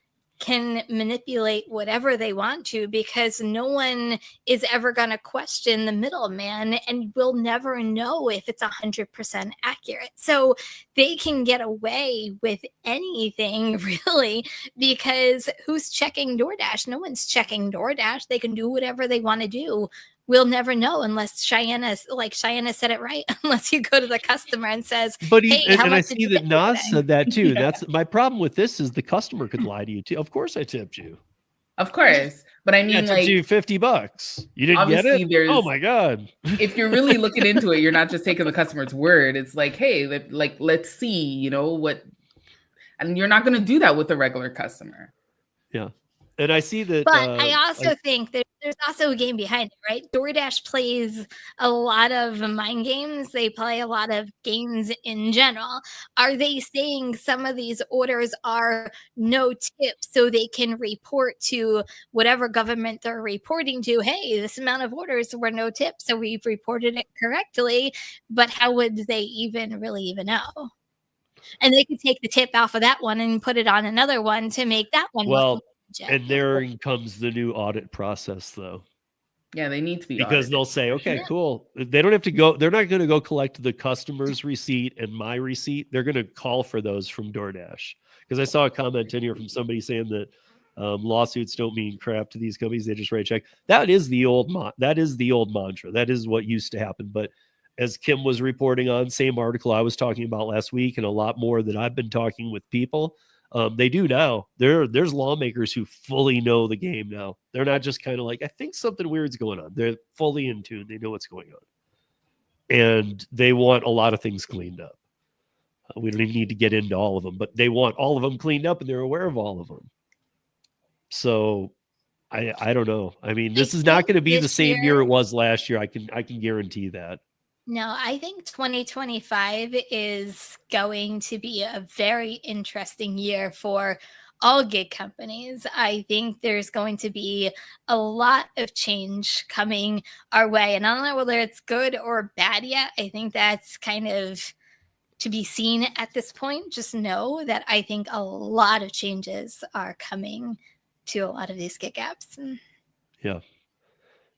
can manipulate whatever they want to, because no one is ever going to question the middleman, and we'll never know if it's 100% accurate. So they can get away with anything, really, because who's checking DoorDash? No one's checking DoorDash. They can do whatever they want to do. We'll never know unless Cheyenne said it right, unless you go to the customer and says, But hey, and I see that Nas said that too. Yeah. That's my problem with this, is the customer could lie to you too. Of course I tipped you. Of course. But I I mean, tipped like, you $50. You didn't get obviously it? there's- Oh my God. if you're really looking into it, you're not just taking the customer's word. It's like, hey, let's see, what, and you're not going to do that with a regular customer. Yeah. And I see that. But I also think that there's also a game behind it, right? DoorDash plays a lot of mind games. They play a lot of games in general. Are they saying some of these orders are no tips so they can report to whatever government they're reporting to? Hey, this amount of orders were no tips, so we've reported it correctly. But how would they even know? And they could take the tip off of that one and put it on another one to make that one. Well, and there comes the new audit process, though. Yeah, they need to be because audited. they'll say, okay, cool. They don't have to go. They're not going to go collect the customer's receipt and my receipt. They're going to call for those from DoorDash. Because I saw a comment in here from somebody saying that lawsuits don't mean crap to these companies. They just write a check. That is the old mantra. That is what used to happen. But as Kim was reporting on, same article I was talking about last week, and a lot more that I've been talking with people, They do now. There's lawmakers who fully know the game now. They're not just kind of like, I think something weird's going on. They're fully in tune. They know what's going on. And they want a lot of things cleaned up. We don't even need to get into all of them, but they want all of them cleaned up and they're aware of all of them. So I don't know. I mean, this is not going to be the same year it was last year. I can guarantee that. No, I think 2025 is going to be a very interesting year for all gig companies. I think there's going to be a lot of change coming our way. And I don't know whether it's good or bad yet. I think that's kind of to be seen at this point. Just know that I think a lot of changes are coming to a lot of these gig apps. Yeah.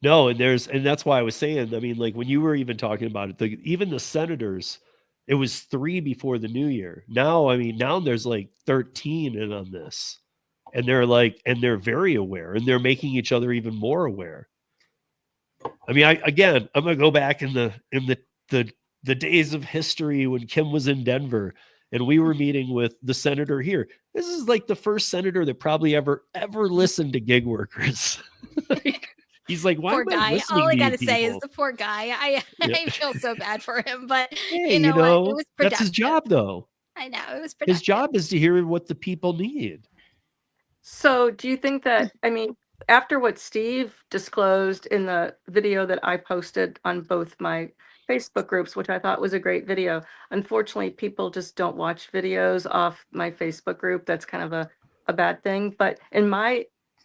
No, and that's why I was saying, I mean, like when you were even talking about it, even the senators, it was 3 before the new year. Now, I mean, now there's like 13 in on this. And they're very aware, and they're making each other even more aware. I mean, I'm gonna go back in the days of history when Kim was in Denver and we were meeting with the senator here. This is like the first senator that probably ever listened to gig workers. He's like, why poor am I guy. listening All I to gotta you say is people? the poor guy. I feel so bad for him, but Hey, you know what? It was productive. that's his job, though. I know it was productive. His job is to hear what the people need. So do you think that, I mean, after what Steve disclosed in the video that I posted on both my Facebook groups, which I thought was a great video, unfortunately, people just don't watch videos off my Facebook group. That's kind of a bad thing. But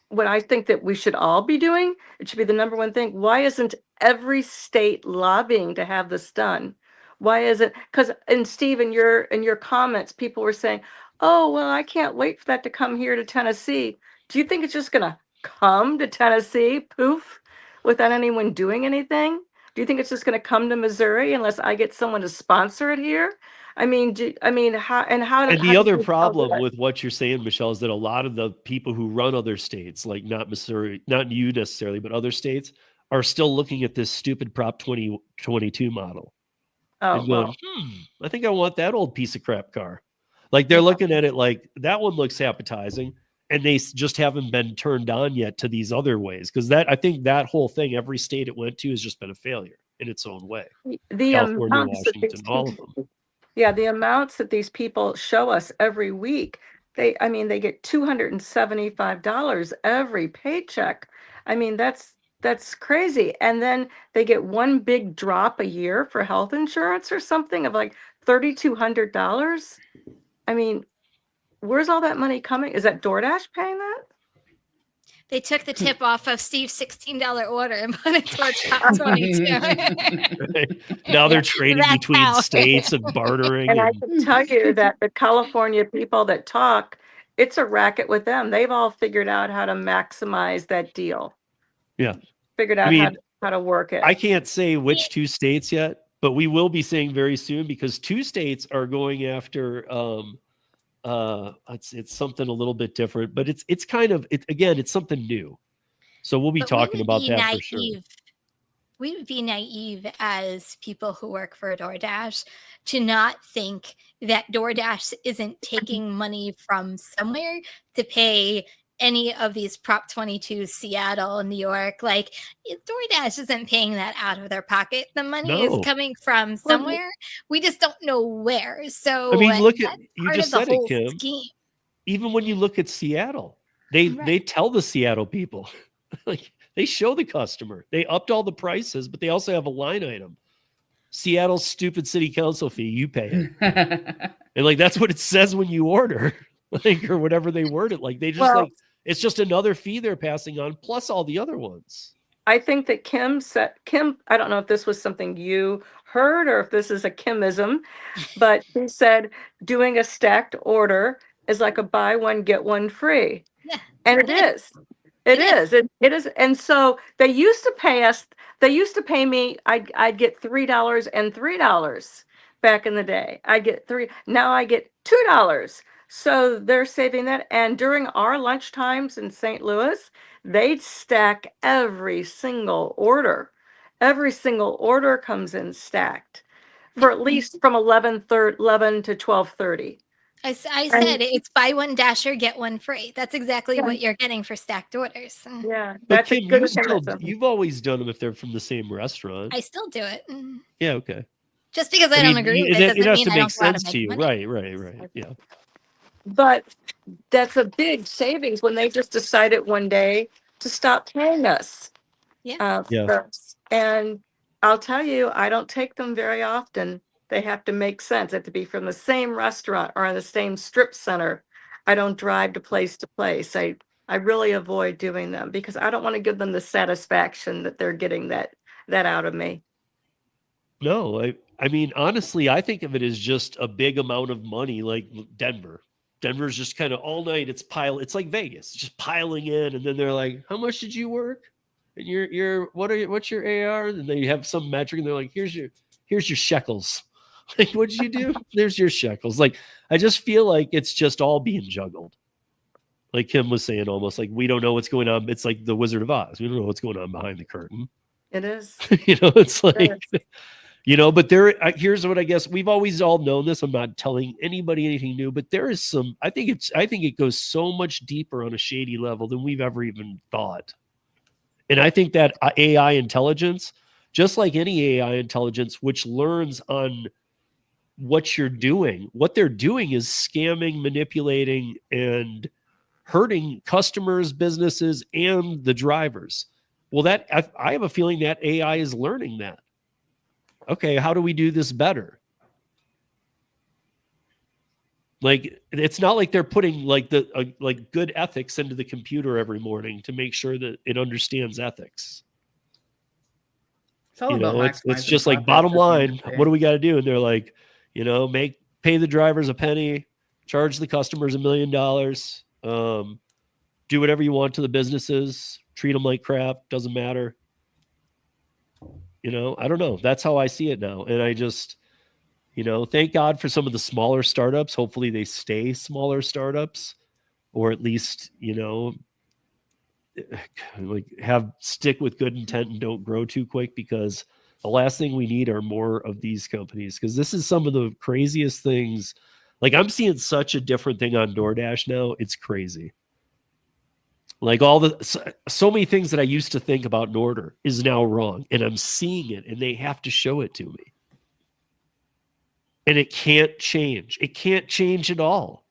what I think that we should all be doing, it should be the number one thing. Why isn't every state lobbying to have this done? Why is it? Because, and Steve, in your comments, people were saying, oh, well, I can't wait for that to come here to Tennessee. Do you think it's just going to come to Tennessee, poof, without anyone doing anything? Do you think it's just going to come to Missouri unless I get someone to sponsor it here? I mean, how? And the other problem with what you're saying, Michelle, is that a lot of the people who run other states, like not Missouri, not you necessarily, but other states, are still looking at this stupid Prop 2022 model. Oh, and going, well. I think I want that old piece of crap car. Like they're looking at it like that one looks appetizing, and they just haven't been turned on yet to these other ways. Because I think that whole thing, every state it went to has just been a failure in its own way. California, Washington, all of them. Yeah, the amounts that these people show us every week, they get $275 every paycheck. I mean, that's crazy. And then they get one big drop a year for health insurance or something of like $3,200. I mean, where's all that money coming? Is that DoorDash paying that? They took the tip off of Steve's $16 order and put it towards Prop 22. Now they're trading between states and bartering. And I can tell you that the California people that talk, it's a racket with them. They've all figured out how to maximize that deal. Yeah. Figured out how to work it. I can't say which 2 states yet, but we will be saying very soon, because 2 states are going after it's something a little bit different, but it's kind of it's something new. So we'll be talking about that for sure. We would be naive as people who work for DoorDash to not think that DoorDash isn't taking money from somewhere to pay any of these Prop 22, Seattle, New York. Like DoorDash isn't paying that out of their pocket. The money is coming from somewhere. We just don't know where. So I mean, look at, you just said it, Kim. Scheme. Even when you look at Seattle, they tell the Seattle people, like they show the customer, they upped all the prices, but they also have a line item. Seattle's stupid city council fee, you pay it. And like, that's what it says when you order, like, or whatever they word it. Like they just it's just another fee they're passing on, plus all the other ones. I think that Kim, I don't know if this was something you heard or if this is a Kimism, but he said doing a stacked order is like a buy one, get one free. Yeah. And it is. It is. And so they used to pay me, I'd get $3 and $3 back in the day. I get $3, now I get $2. So they're saving that. And during our lunch times in St. Louis, they'd stack every single order. Every single order comes in stacked for at least from 11 to 12:30. I said it's buy one Dasher, get one free. That's exactly what you're getting for stacked orders. Yeah, But that's a Kim, good mechanism. you've always done them if they're from the same restaurant. I still do it. Yeah, okay. Just because I don't agree with it doesn't it has mean to I make don't go out sense and to make you. money. Right. Yeah. But that's a big savings when they just decided one day to stop paying us. Yeah. And I'll tell you, I don't take them very often. They have to make sense. They have to be from the same restaurant or in the same strip center. I don't drive to place. I really avoid doing them because I don't want to give them the satisfaction that they're getting that out of me. No, I mean, honestly, I think of it as just a big amount of money, like Denver. Denver's just kind of all night. It's like Vegas, just piling in, and then they're like, "How much did you work?" And what's your AR? And they have some metric, and they're like, "Here's your shekels." Like, what did you do? There's your shekels. Like, I just feel like it's just all being juggled. Like Kim was saying, almost like we don't know what's going on. It's like the Wizard of Oz. We don't know what's going on behind the curtain. It is. It's like, but here's what I guess we've always all known this. I'm not telling anybody anything new, but there is some, I think it goes so much deeper on a shady level than we've ever even thought. And I think that AI intelligence, just like any AI intelligence, which learns on what you're doing, what they're doing is scamming, manipulating, and hurting customers, businesses, and the drivers. Well, I have a feeling that AI is learning that. Okay, how do we do this better? Like, it's not like they're putting like good ethics into the computer every morning to make sure that it understands ethics. It's just like bottom line, what do we got to do? And they're like, pay the drivers a penny, charge the customers $1 million, do whatever you want to the businesses, treat them like crap, doesn't matter. I don't know. That's how I see it now. And I just, thank God for some of the smaller startups. Hopefully they stay smaller startups, or at least, stick with good intent and don't grow too quick, because the last thing we need are more of these companies, because this is some of the craziest things. Like, I'm seeing such a different thing on DoorDash now. It's crazy. Like, so many things that I used to think about in order is now wrong, and I'm seeing it, and they have to show it to me. And it can't change. It can't change at all.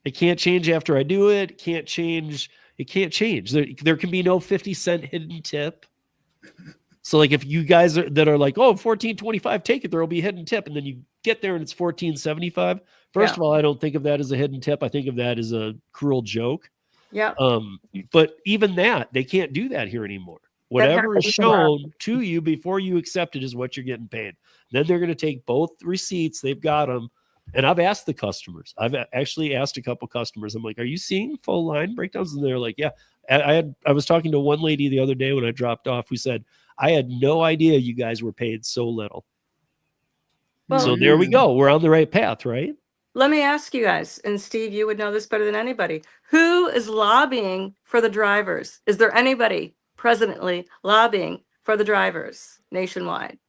It can't change after I do it. It can't change. There can be no 50-cent hidden tip. So, like, if you guys that are like, oh, $14.25, take it, there will be a hidden tip, and then you get there and it's $14.75. First of all, I don't think of that as a hidden tip. I think of that as a cruel joke. Yeah. But even that, they can't do that here anymore. Whatever is shown to you before you accept it is what you're getting paid. Then they're going to take both receipts. They've got them. And I've asked the customers. I've actually asked a couple customers. I'm like, are you seeing full line breakdowns? And they're like, yeah. I was talking to one lady the other day when I dropped off who said, I had no idea you guys were paid so little. Well, so there we go. We're on the right path, right? Let me ask you guys, and Steve, you would know this better than anybody. Who is lobbying for the drivers? Is there anybody presently lobbying for the drivers nationwide?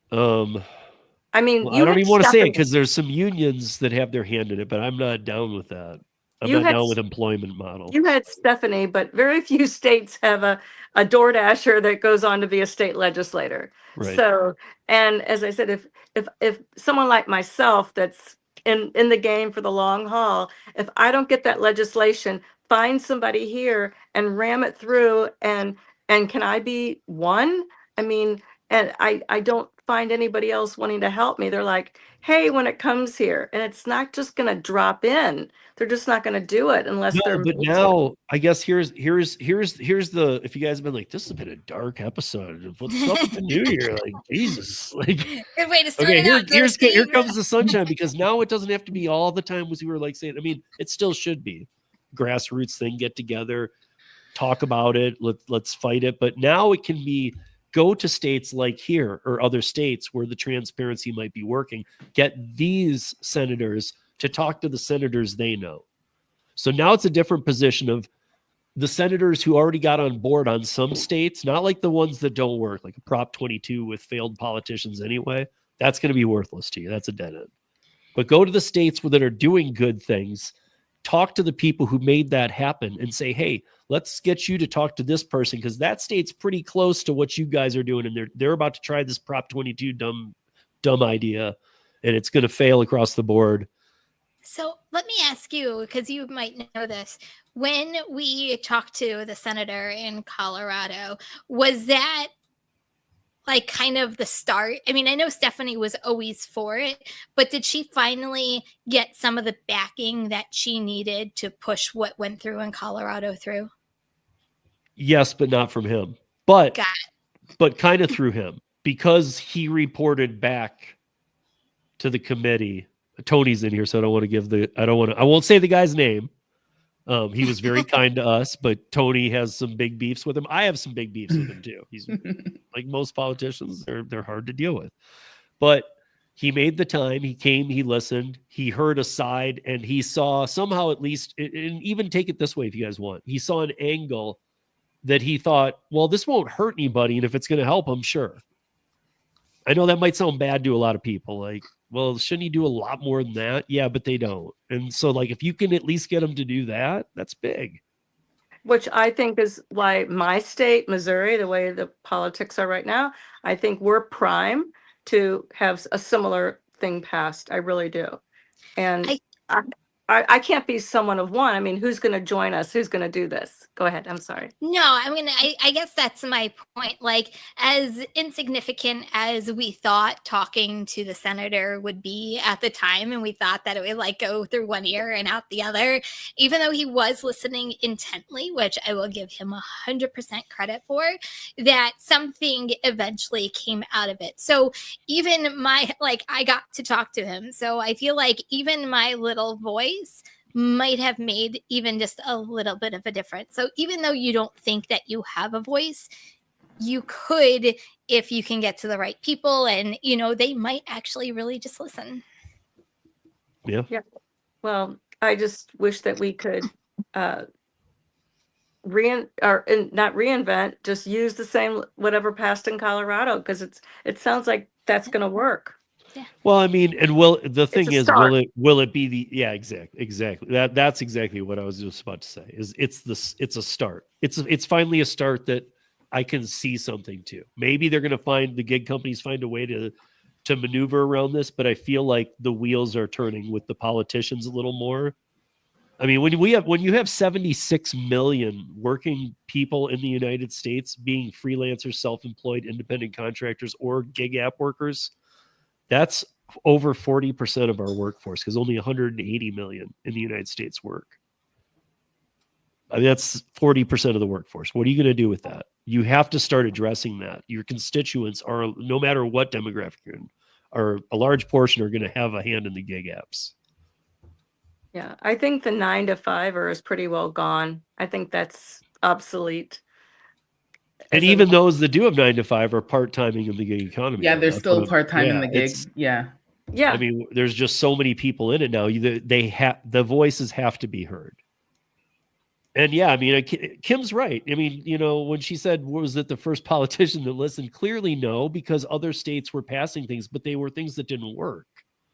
I mean, well, I don't even want to say it because there's some unions that have their hand in it, but I'm not down with that. I'm not down with employment model. You had Stephanie, but very few states have a DoorDasher that goes on to be a state legislator. Right. So, and as I said, if someone like myself that's in the game for the long haul, if I don't get that legislation, find somebody here and ram it through, and can I be one? I mean, and I don't find anybody else wanting to help me. They're like, hey, when it comes here, and it's not just going to drop in. They're just not going to do it unless they're. But now, I guess here's the, if you guys have been like, this has been a dark episode. What's up with the new year? Like, Jesus. Like, good way to start okay, it out. here comes the sunshine, because now it doesn't have to be all the time, as we were like saying. I mean, it still should be grassroots thing, get together, talk about it, let's fight it. But now it can be, go to states like here or other states where the transparency might be working, get these senators to talk to the senators they know. So now it's a different position of the senators who already got on board on some states, not like the ones that don't work, like a Prop 22 with failed politicians anyway. That's going to be worthless to you. That's a dead end. but go to the states that are doing good things. Talk to the people who made that happen and say, hey, let's get you to talk to this person because that state's pretty close to what you guys are doing. And they're about to try this Prop 22 dumb idea, and it's going to fail across the board. So let me ask you, because you might know this, when we talked to the senator in Colorado, was that like kind of the start? I mean, I know Stephanie was always for it, but did she finally get some of the backing that she needed to push what went through in Colorado through? Yes, but not from him. But kind of through him, because he reported back to the committee. Tony's in here, so I won't say the guy's name. He was very kind to us, but Tony has some big beefs with him. I have some big beefs with him too. He's like most politicians, they're hard to deal with. But he made the time, he came, he listened, he heard a side, and he saw somehow, at least, and even take it this way if you guys want, he saw an angle that he thought, well, this won't hurt anybody, and if it's going to help him, sure. I know that might sound bad to a lot of people, like, well, shouldn't he do a lot more than that? Yeah, but they don't. And so, like, if you can at least get them to do that, that's big. Which I think is why my state, Missouri, the way the politics are right now, I think we're prime to have a similar thing passed. I really do. And I can't be someone of one. I mean, who's going to join us? Who's going to do this? Go ahead. I'm sorry. No, I mean, I guess that's my point. Like, as insignificant as we thought talking to the senator would be at the time, and we thought that it would like go through one ear and out the other, even though he was listening intently, which I will give him 100% credit for, that something eventually came out of it. So even I got to talk to him. So I feel like even my little voice might have made even just a little bit of a difference. So even though you don't think that you have a voice, you could, if you can get to the right people, and they might actually really just listen. Yeah. Well, I just wish that we could not reinvent, just use the same whatever passed in Colorado, because it sounds like that's going to work. Well, I mean, and will it be the, yeah, exactly. That's exactly what I was just about to say, is it's a start. It's finally a start that I can see something to. Maybe they're going to the gig companies find a way to maneuver around this, but I feel like the wheels are turning with the politicians a little more. I mean, when you have 76 million working people in the United States being freelancers, self-employed, independent contractors, or gig app workers, that's over 40% of our workforce, because only 180 million in the United States work. I mean, that's 40% of the workforce. What are you going to do with that? You have to start addressing that. Your constituents are, no matter what demographic you're in, are a large portion are going to have a hand in the gig apps. Yeah, I think the 9-to-5 is pretty well gone. I think that's obsolete. And even those that do have 9-to-5 are part-timing in the gig economy. Yeah, they're still part-time in the gig. Yeah. I mean, there's just so many people in it now. The voices have to be heard. And yeah, I mean, Kim's right. I mean, when she said, was it the first politician that listened? Clearly no, because other states were passing things, but they were things that didn't work.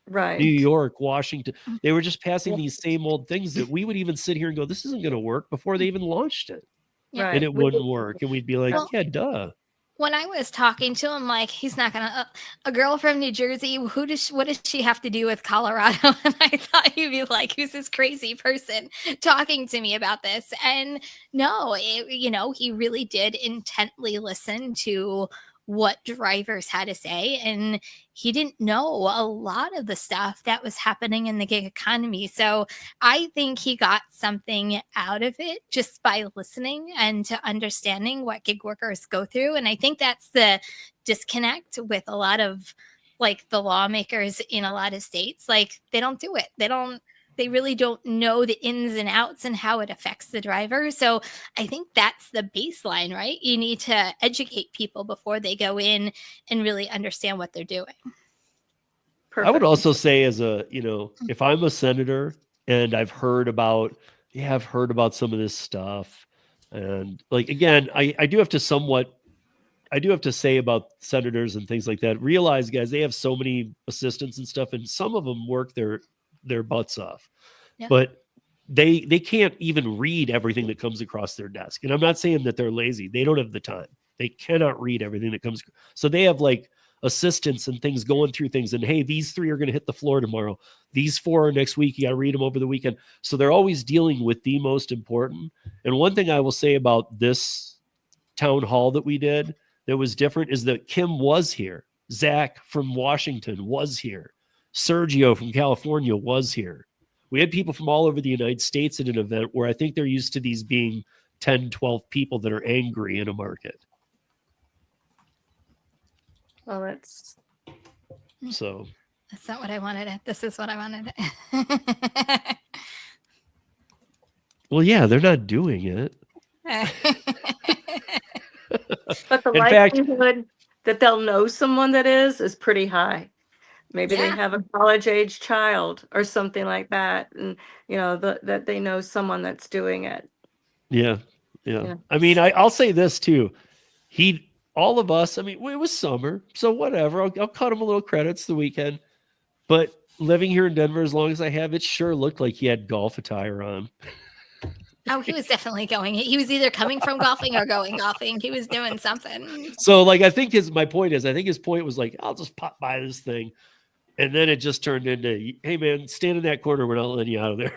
Right. New York, Washington, they were just passing these same old things that we would even sit here and go, this isn't going to work, before they even launched it. Right. And it wouldn't work. And we'd be like, yeah, duh. When I was talking to him, like, he's not going to, a girl from New Jersey, what does she have to do with Colorado? And I thought he'd be like, who's this crazy person talking to me about this? And no, he really did intently listen to what drivers had to say, and he didn't know a lot of the stuff that was happening in the gig economy. So I think he got something out of it just by listening and to understanding what gig workers go through. And I think that's the disconnect with a lot of like the lawmakers in a lot of states. Like, they don't do it. They really don't know the ins and outs and how it affects the driver. So I think that's the baseline, right? You need to educate people before they go in and really understand what they're doing. Perfect. I would also say, as if I'm a senator and I've heard about some of this stuff, and like, again, I do have to somewhat, I do have to say about senators and things like that. Realize, guys, they have so many assistants and stuff, and some of them work their butts off, but they can't even read everything that comes across their desk. And I'm not saying that they're lazy. They don't have the time. They cannot read everything that comes. So they have like assistants and things going through things. And hey, these 3 are going to hit the floor tomorrow. These 4 are next week. You got to read them over the weekend. So they're always dealing with the most important. And one thing I will say about this town hall that we did that was different is that Kim was here. Zach from Washington was here. Sergio from California was here. We had people from all over the United States at an event where I think they're used to these being 10, 12 people that are angry in a market. Well, that's not what I wanted. This is what I wanted. Well, yeah, they're not doing it. But the In fact, likelihood that they'll know someone that is pretty high. Maybe they have a college-age child or something like that, and that they know someone that's doing it. Yeah. I mean, I'll say this too. All of us, I mean, it was summer, so whatever. I'll cut him a little credits the weekend. But living here in Denver as long as I have, it sure looked like he had golf attire on. Oh, he was definitely going. He was either coming from golfing or going golfing. He was doing something. So, like, I think his point was like, I'll just pop by this thing. And then it just turned into, hey, man, stand in that corner. We're not letting you out of there.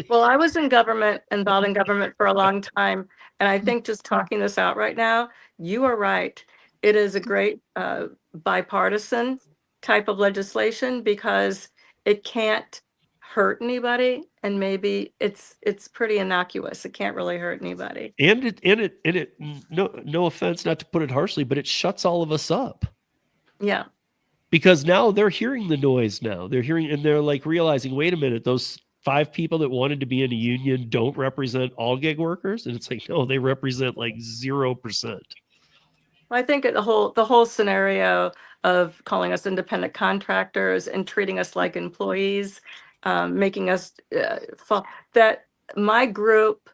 Well, I was involved in government for a long time. And I think just talking this out right now, you are right. It is a great bipartisan type of legislation because it can't hurt anybody. And maybe it's pretty innocuous. It can't really hurt anybody. And it no offense, not to put it harshly, but it shuts all of us up. Yeah. Because now they're hearing the noise now. They're hearing and they're like realizing, wait a minute, those 5 people that wanted to be in a union don't represent all gig workers. And it's like, no, they represent like 0%. Well, I think the whole scenario of calling us independent contractors and treating us like employees, making us that my group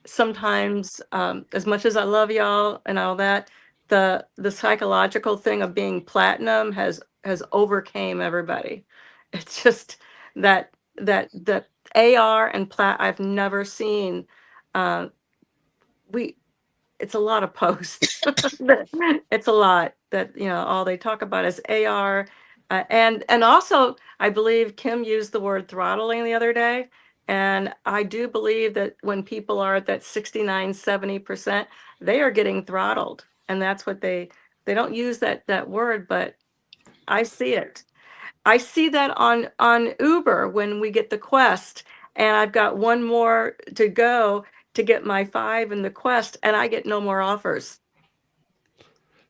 sometimes, as much as I love y'all and all that, the psychological thing of being platinum has overcame everybody. It's just that AR and plat I've never seen. It's a lot of posts. It's a lot that all they talk about is AR, and also I believe Kim used the word throttling the other day, and I do believe that when people are at that 69-70%, they are getting throttled, and that's what they don't use that word, but I see it. I see that on Uber when we get the Quest, and I've got one more to go to get my 5 in the Quest, and I get no more offers.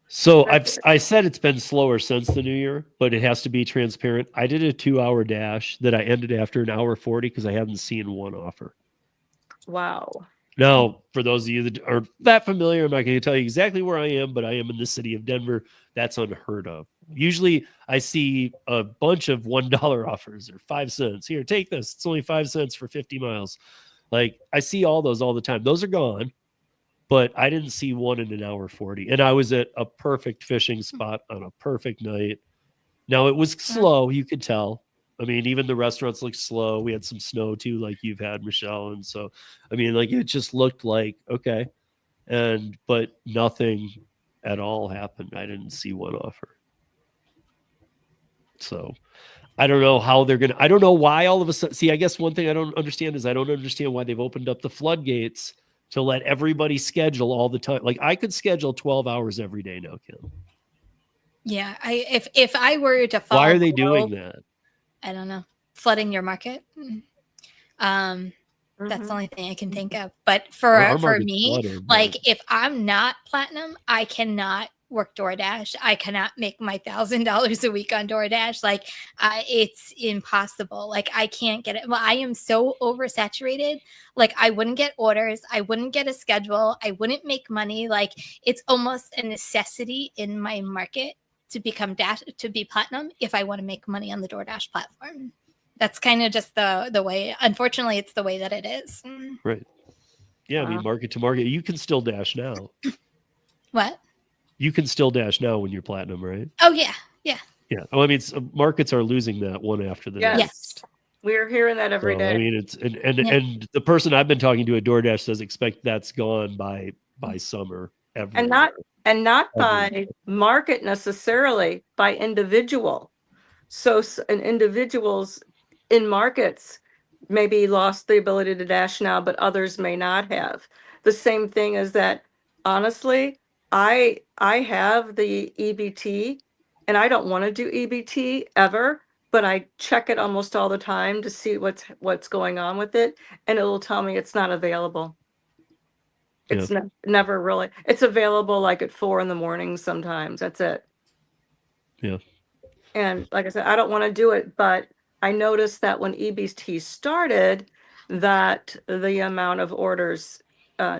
So I said it's been slower since the new year, but it has to be transparent. I did a 2-hour dash that I ended after an hour 40 because I haven't seen one offer. Wow. Now, for those of you that aren't that familiar, I'm not going to tell you exactly where I am, but I am in the city of Denver. That's unheard of. Usually I see a bunch of $1 offers or 5 cents. Here, take this. It's only 5 cents for 50 miles. Like, I see all those all the time. Those are gone, but I didn't see one in an hour 40. And I was at a perfect fishing spot on a perfect night. Now, it was slow. You could tell. I mean, even the restaurants looked slow. We had some snow too, like you've had, Michelle. And so, I mean, like, it just looked like, okay. But nothing at all happened. I didn't see one offer. So I don't know how they're going to, I don't know why all of a sudden, see, I guess one thing I don't understand is I don't understand why they've opened up the floodgates to let everybody schedule all the time. Like, I could schedule 12 hours every day now, Kim. Yeah. If I were to follow, why are they doing that? I don't know. Flooding your market. That's the only thing I can think of. But for me, flooded, like, if I'm not platinum, I cannot work DoorDash. I cannot make my $1,000 a week on DoorDash. Like, it's impossible. Like, I can't get it. Well, I am so oversaturated. Like, I wouldn't get orders. I wouldn't get a schedule. I wouldn't make money. Like, it's almost a necessity in my market to be platinum if I want to make money on the DoorDash platform. That's kind of just the way. Unfortunately, it's the way that it is. Right. Yeah, I mean, market to market. You can still dash now. What? You can still dash now when you're platinum, right? Oh yeah, yeah. Yeah. Oh, I mean, markets are losing that one after the Yes. next. We're hearing that every So, day. I mean, it's and Yeah. and the person I've been talking to at DoorDash says expect that's gone by summer. And not by market necessarily, by individual. So an individuals in markets maybe lost the ability to dash now, but others may not have. The same thing is that, honestly, I have the EBT and I don't want to do EBT ever, but I check it almost all the time to see what's going on with it, and it will tell me it's not available. It's never really. It's available like at 4 a.m. sometimes. That's it. Yeah. And like I said, I don't want to do it, but I noticed that when EBT started, that the amount of orders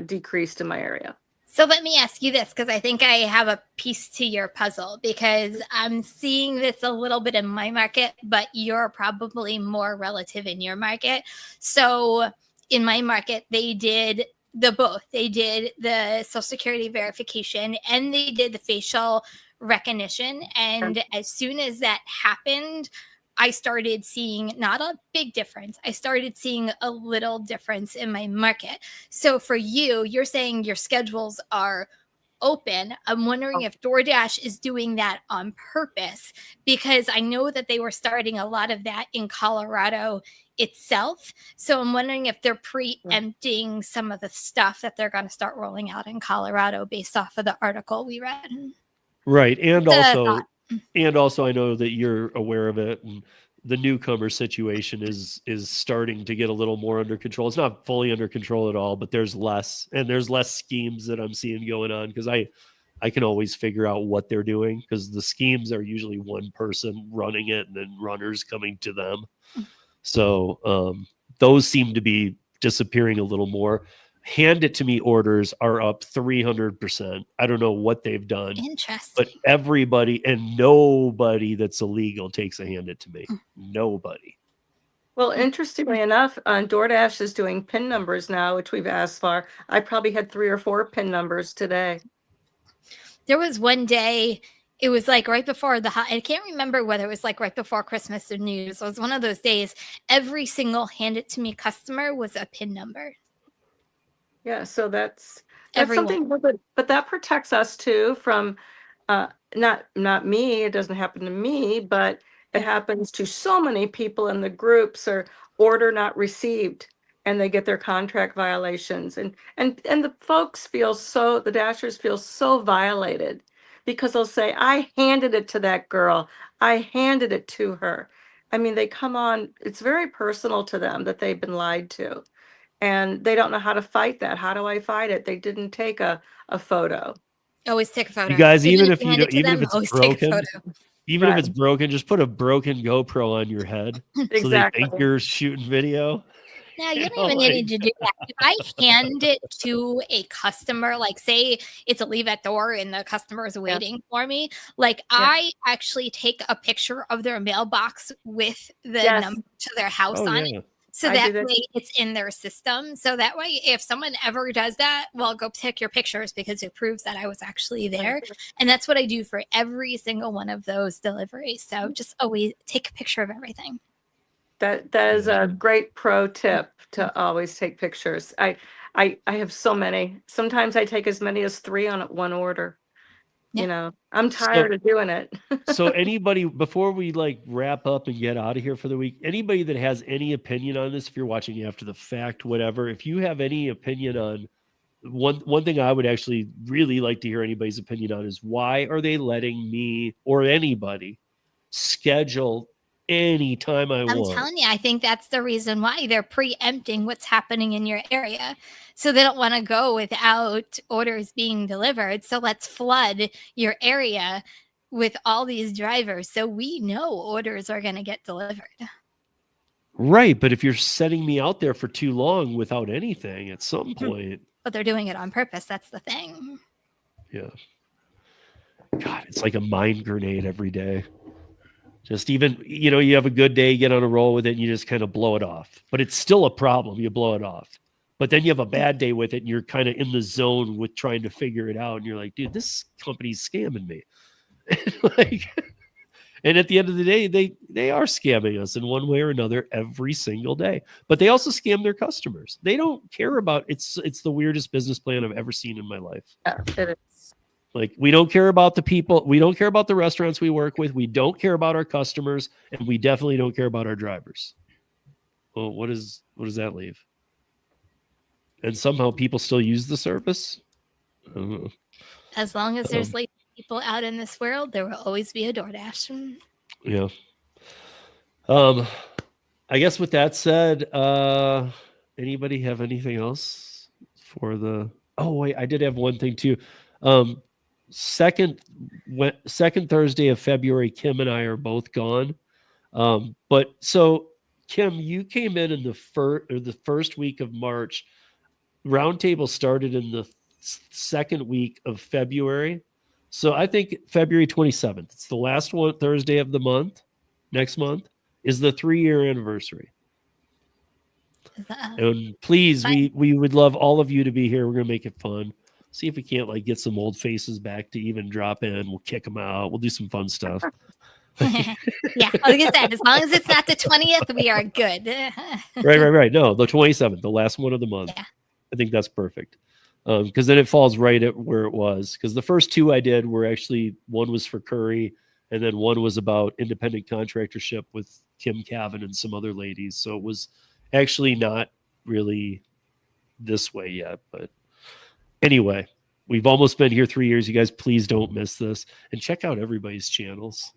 decreased in my area. So let me ask you this, because I think I have a piece to your puzzle, because I'm seeing this a little bit in my market, but you're probably more relative in your market. So in my market, they did both. They did the Social Security verification and they did the facial recognition. And as soon as that happened, I started seeing not a big difference. I started seeing a little difference in my market. So for you, you're saying your schedules are open. I'm wondering if DoorDash is doing that on purpose, because I know that they were starting a lot of that in Colorado itself. So I'm wondering if they're preempting some of the stuff that they're going to start rolling out in Colorado based off of the article we read. Right. And also I know that you're aware of it, and the newcomer situation is starting to get a little more under control. It's not fully under control at all, but there's less schemes that I'm seeing going on, because I can always figure out what they're doing, because the schemes are usually one person running it and then runners coming to them. So those seem to be disappearing a little more. Hand it to me orders are up 300%. I don't know what they've done. Interesting. But everybody and nobody that's illegal takes a hand it to me. Nobody. Well, interestingly enough, DoorDash is doing PIN numbers now, which we've asked for. I probably had 3 or 4 PIN numbers today. There was one day, it was like right before I can't remember whether it was like right before Christmas or New Year's. It was one of those days. Every single hand it to me customer was a PIN number. Yeah, so that's Everyone. something, but that protects us too from not me. It doesn't happen to me, but it happens to so many people in the groups, or order not received, and they get their contract violations, and the folks the dashers feel so violated, because they'll say, I handed it to that girl, I handed it to her. I mean, they come on, it's very personal to them that they've been lied to. And they don't know how to fight that. How do I fight it? They didn't take a photo. Always take a photo. You guys, even if hand it to them, it's always take a broken, photo. even if it's broken, just put a broken GoPro on your head. Exactly. So they think you're shooting video. No, you don't even need to do that. If I hand it to a customer, like say it's a leave at door and the customer is waiting for me, like I actually take a picture of their mailbox with the number to their house on it. So that way it's in their system. So that way, if someone ever does that, well, go take your pictures, because it proves that I was actually there. And that's what I do for every single one of those deliveries. So just always take a picture of everything. That is a great pro tip, to always take pictures. I have so many. Sometimes I take as many as 3 on one order. Yeah. You know, I'm tired of doing it. So anybody, before we like wrap up and get out of here for the week, anybody that has any opinion on this, if you're watching after the fact, whatever, if you have any opinion on one thing I would actually really like to hear anybody's opinion on is, why are they letting me or anybody schedule any time I want? I'm telling you, I think that's the reason why they're preempting what's happening in your area. So they don't want to go without orders being delivered. So let's flood your area with all these drivers, so we know orders are going to get delivered. Right. But if you're setting me out there for too long without anything at some point. But they're doing it on purpose. That's the thing. Yeah. God, it's like a mind grenade every day. Just even, you have a good day, you get on a roll with it, and you just kind of blow it off. But it's still a problem. You blow it off. But then you have a bad day with it and you're kind of in the zone with trying to figure it out. And you're like, dude, this company's scamming me. Like, and at the end of the day, they are scamming us in one way or another every single day. But they also scam their customers. They don't care about it's the weirdest business plan I've ever seen in my life. Yeah, it is. Like, we don't care about the people. We don't care about the restaurants we work with. We don't care about our customers, and we definitely don't care about our drivers. Well, what does that leave? And somehow people still use the service. I don't know. As long as there's lazy people out in this world, there will always be a DoorDash. Yeah. I guess with that said, anybody have anything else for the? Oh wait, I did have one thing too. Second Thursday of February, Kim and I are both gone. But so Kim, you came in the first week of March. Roundtable started in the second week of February. So I think February 27th. It's the last one Thursday of the month. Next month is the 3-year anniversary. And please, we would love all of you to be here. We're gonna make it fun. See if we can't like get some old faces back to even drop in. We'll kick them out. We'll do some fun stuff. Yeah, like I said, as long as it's not the 20th, we are good. Right. No, the 27th, the last one of the month. Yeah. I think that's perfect. Because then it falls right at where it was. Because the first two I did were actually, one was for Curry, and then one was about independent contractorship with Kim Cavan and some other ladies. So it was actually not really this way yet. But anyway, we've almost been here 3 years. You guys, please don't miss this. And check out everybody's channels.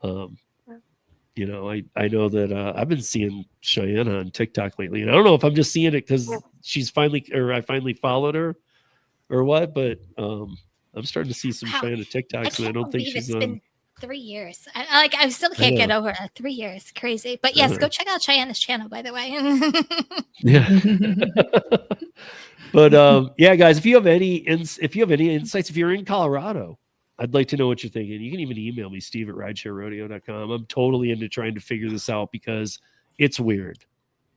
You know, I know that I've been seeing Cheyenne on TikTok lately, and I don't know if I'm just seeing it because I finally followed her or what, but I'm starting to see some Cheyenne TikToks, and I don't think she's on. Been 3 years. I still can't get over it. 3 years, crazy. But yes, go check out Cheyenne's channel, by the way. Yeah. But yeah, guys, if you have any insights, if you're in Colorado, I'd like to know what you're thinking. You can even email me, steve@ridesharerodeo.com. I'm totally into trying to figure this out because it's weird.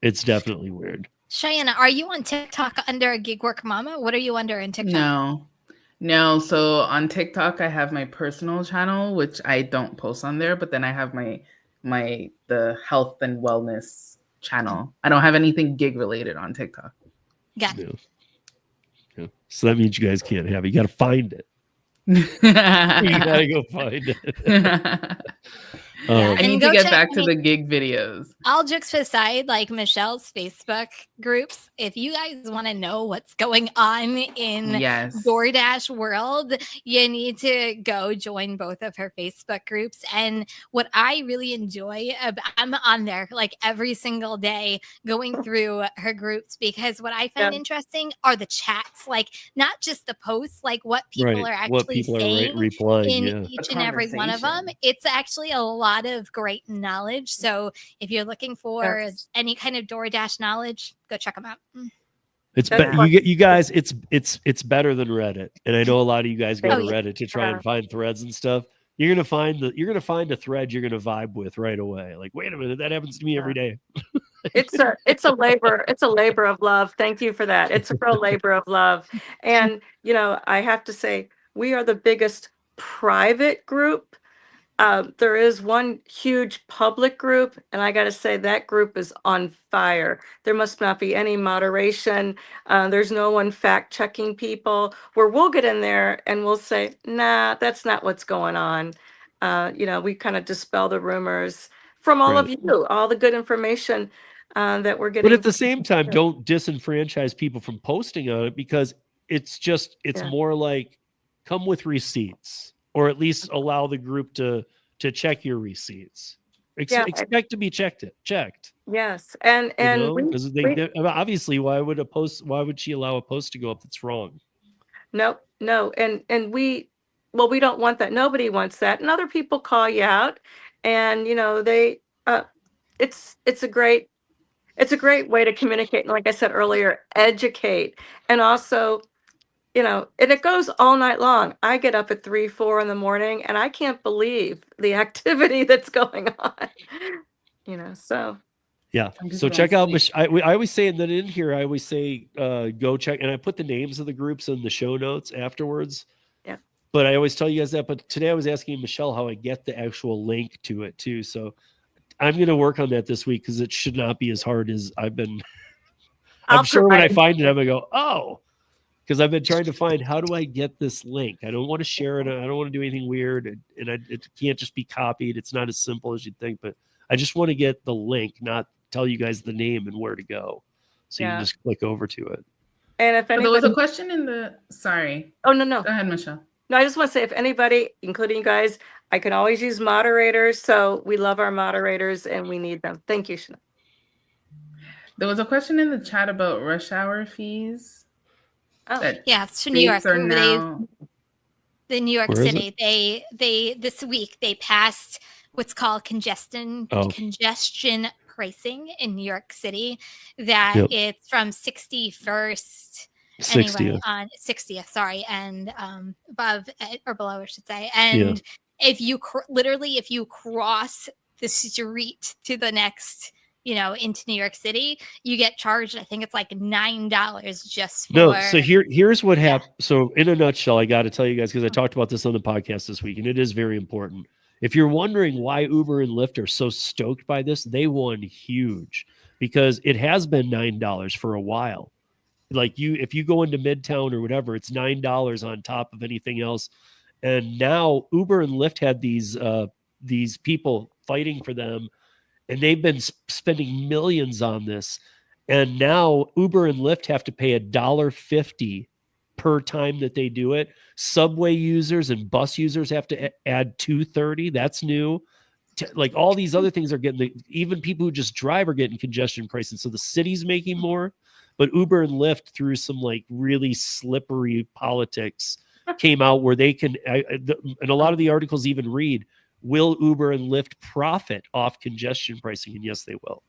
It's definitely weird. Cheyenne, are you on TikTok under Gig Work Mama? What are you under in TikTok? No. So on TikTok, I have my personal channel, which I don't post on there, but then I have the health and wellness channel. I don't have anything gig related on TikTok. Got it. Yeah. So that means you guys can't have it. You got to find it. You gotta go find it. I need to get back to the gig videos. All jokes aside, like Michelle's Facebook groups, if you guys want to know what's going on in DoorDash world, you need to go join both of her Facebook groups. And what I really enjoy, I'm on there like every single day going through her groups, because what I find interesting are the chats, like not just the posts, like what people are actually saying replying, in each and every one of them. It's actually a lot of great knowledge. So if you're looking for any kind of DoorDash knowledge, go check them out. It's you guys. It's better than Reddit, and I know a lot of you guys go to Reddit to try and find threads and stuff. You're gonna find a thread you're gonna vibe with right away. Like, wait a minute, that happens to me every day. It's a labor of love. Thank you for that. It's a real labor of love. And you know, I have to say, we are the biggest private group. There is one huge public group, and I got to say that group is on fire. There must not be any moderation. There's no one fact checking people, where we'll get in there and we'll say, nah, that's not what's going on. You know, we kind of dispel the rumors from all of you, all the good information that we're getting. But at the same time, don't disenfranchise people from posting on it, because it's more like, come with receipts. Or at least allow the group to check your receipts. Expect to be checked. Yes, and obviously, why would she allow a post to go up that's wrong? No, and we don't want that. Nobody wants that. And other people call you out, and you know it's a great way to communicate. And like I said earlier, educate, and also, you know, and it goes all night long. I get up at 3, 4 in the morning, and I can't believe the activity that's going on. You know, so Yeah. Some So people check don't out, sleep. I always say, and then in here, I always say, go check, and I put the names of the groups in the show notes afterwards. Yeah. But I always tell you guys that. But today I was asking Michelle how I get the actual link to it too. So I'm going to work on that this week because it should not be as hard as I've been. I'm I'll sure when I provide- find it, I'm going to go, oh, because I've been trying to find how do I get this link? I don't want to share it. I don't want to do anything weird. It can't just be copied. It's not as simple as you'd think, but I just want to get the link, not tell you guys the name and where to go. So you can just click over to it. And if There was anybody, a question in the. Sorry. oh no, Go ahead, Michelle. no, I just want to say if anybody, including you guys, I can always use moderators. So we love our moderators and we need them. Thank you, Shana. There was a question in the chat about rush hour fees. Oh, that Yeah, it's to New York. states are They- now. the New York Where is City, they this week they passed what's called congestion pricing in New York City. That Yep. it's from 61st 60th. anyway on 60th, sorry, and above or below, I should say. And if you literally if you cross the street to the next, into New York City, you get charged. I think it's like $9 just for. No, so here's what happened. So in a nutshell, I got to tell you guys, because I talked about this on the podcast this week, and it is very important. If you're wondering why Uber and Lyft are so stoked by this, they won huge because it has been $9 for a while. Like if you go into Midtown or whatever, it's $9 on top of anything else. And now Uber and Lyft had these people fighting for them, and they've been spending millions on this. And now Uber and Lyft have to pay $1.50 per time that they do it. Subway users and bus users have to add $2.30. That's new. Like all these other things are getting, even people who just drive are getting congestion pricing. So the city's making more, but Uber and Lyft, through some like really slippery politics, came out where they can, and a lot of the articles even read, will Uber and Lyft profit off congestion pricing? And yes, they will.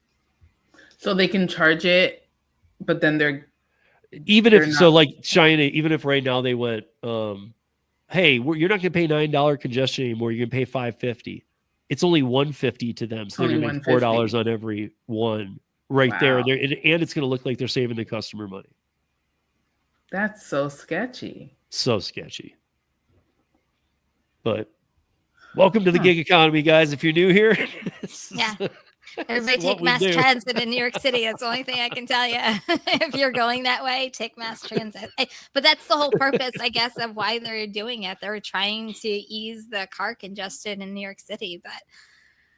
So they can charge it, but then they're like China, even if right now they went, hey, you're not going to pay $9 congestion anymore. You're going to pay $5.50. It's only $1.50 to them. So they're going to make $4 on every one there. And it's going to look like they're saving the customer money. That's so sketchy. So sketchy. But welcome to the gig economy, guys. If you're new here, everybody take mass transit in New York City. That's the only thing I can tell you. If you're going that way, take mass transit. But that's the whole purpose, I guess, of why they're doing it. They're trying to ease the car congestion in New York City. But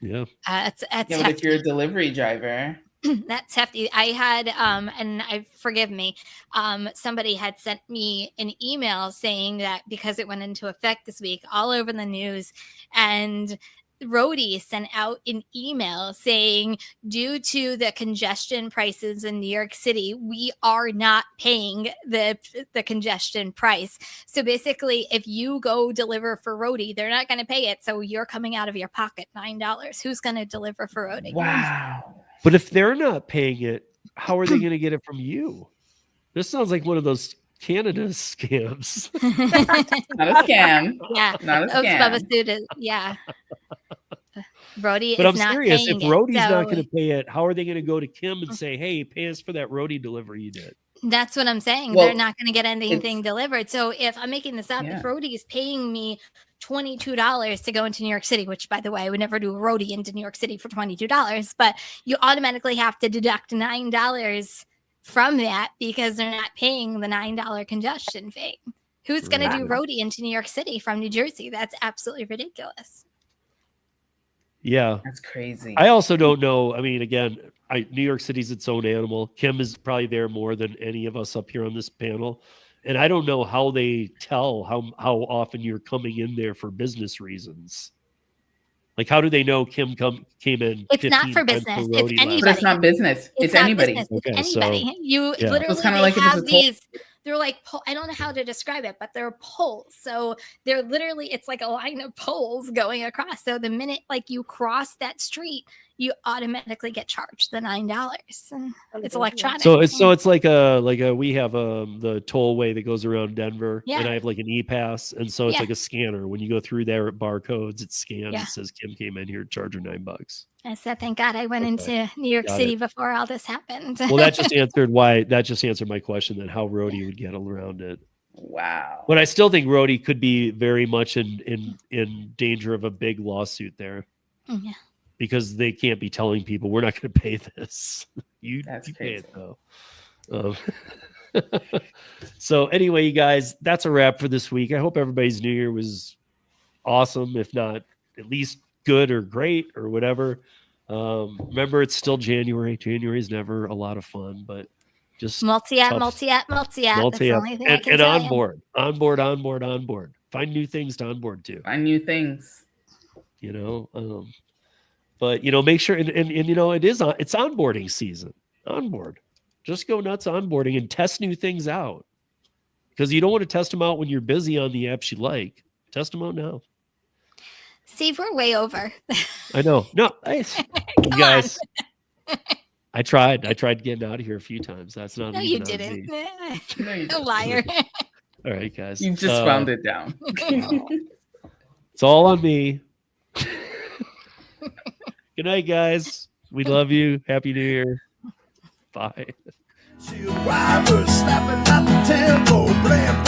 but if you're a delivery driver. That's hefty. I had, and forgive me, somebody had sent me an email saying that because it went into effect this week, all over the news, and Roadie sent out an email saying, due to the congestion prices in New York City, we are not paying the congestion price. So basically, if you go deliver for Roadie, they're not going to pay it. So you're coming out of your pocket $9. Who's going to deliver for Roadie? Wow. But if they're not paying it, how are they going to get it from you? This sounds like one of those Canada scams. Not a scam. Yeah. Not a scam. Yeah. Roadie but is I'm not serious. paying If Roadie's it, not going to pay it, how are they going to go to Kim and say, hey, pay us for that Roadie delivery you did? That's what I'm saying. They're not going to get anything delivered. So if I'm making this up, if Roadie is paying me $22 to go into New York City, which, by the way, I would never do a Roadie into New York City for $22, but you automatically have to deduct $9 from that because they're not paying the $9 congestion fee. Who's going to do Roadie into New York City from New Jersey? That's absolutely ridiculous. Yeah. That's crazy. I also don't know. I mean, again, New York City's its own animal. Kim is probably there more than any of us up here on this panel. And I don't know how they tell how often you're coming in there for business reasons. Like, how do they know Kim came in? It's not for business. It's anybody. But it's not business. It's anybody. Business. It's anybody. So, you literally it's kind of like have these. They're like, I don't know how to describe it, but they're poles. So they're literally, it's like a line of poles going across. So the minute like you cross that street, you automatically get charged the $9. It's electronic. So it's like we have the tollway that goes around Denver, and I have like an e-pass, and so it's like a scanner. When you go through there at barcodes, it scans. It says Kim came in here, charge her $9. I said, thank God I went into New York Got City it. before all this happened. Well, that just answered my question then how Rhodey would get around it. Wow. But I still think Rhodey could be very much in danger of a big lawsuit there. Yeah. Because they can't be telling people we're not going to pay this. you That's you pay crazy. it though. So anyway, you guys, that's a wrap for this week. I hope everybody's New Year was awesome, if not at least good or great or whatever. Remember, it's still January. January is never a lot of fun, but just multi-app. tough. That's the only thing I can And tell you. onboard. Find new things to onboard to. Find new things. You know, but make sure and it's onboarding season. Onboard. Just go nuts onboarding and test new things out. Because you don't want to test them out when you're busy on the apps you like. Test them out now. Steve, we're way over. I know. No, you guys. I tried getting out of here a few times. That's not No, even you on didn't. me. No, you A don't. liar. All right, guys. You just found it down. It's all on me. Good night, guys. We love you. Happy New Year. Bye. She a driver, snapping at the tempo, playing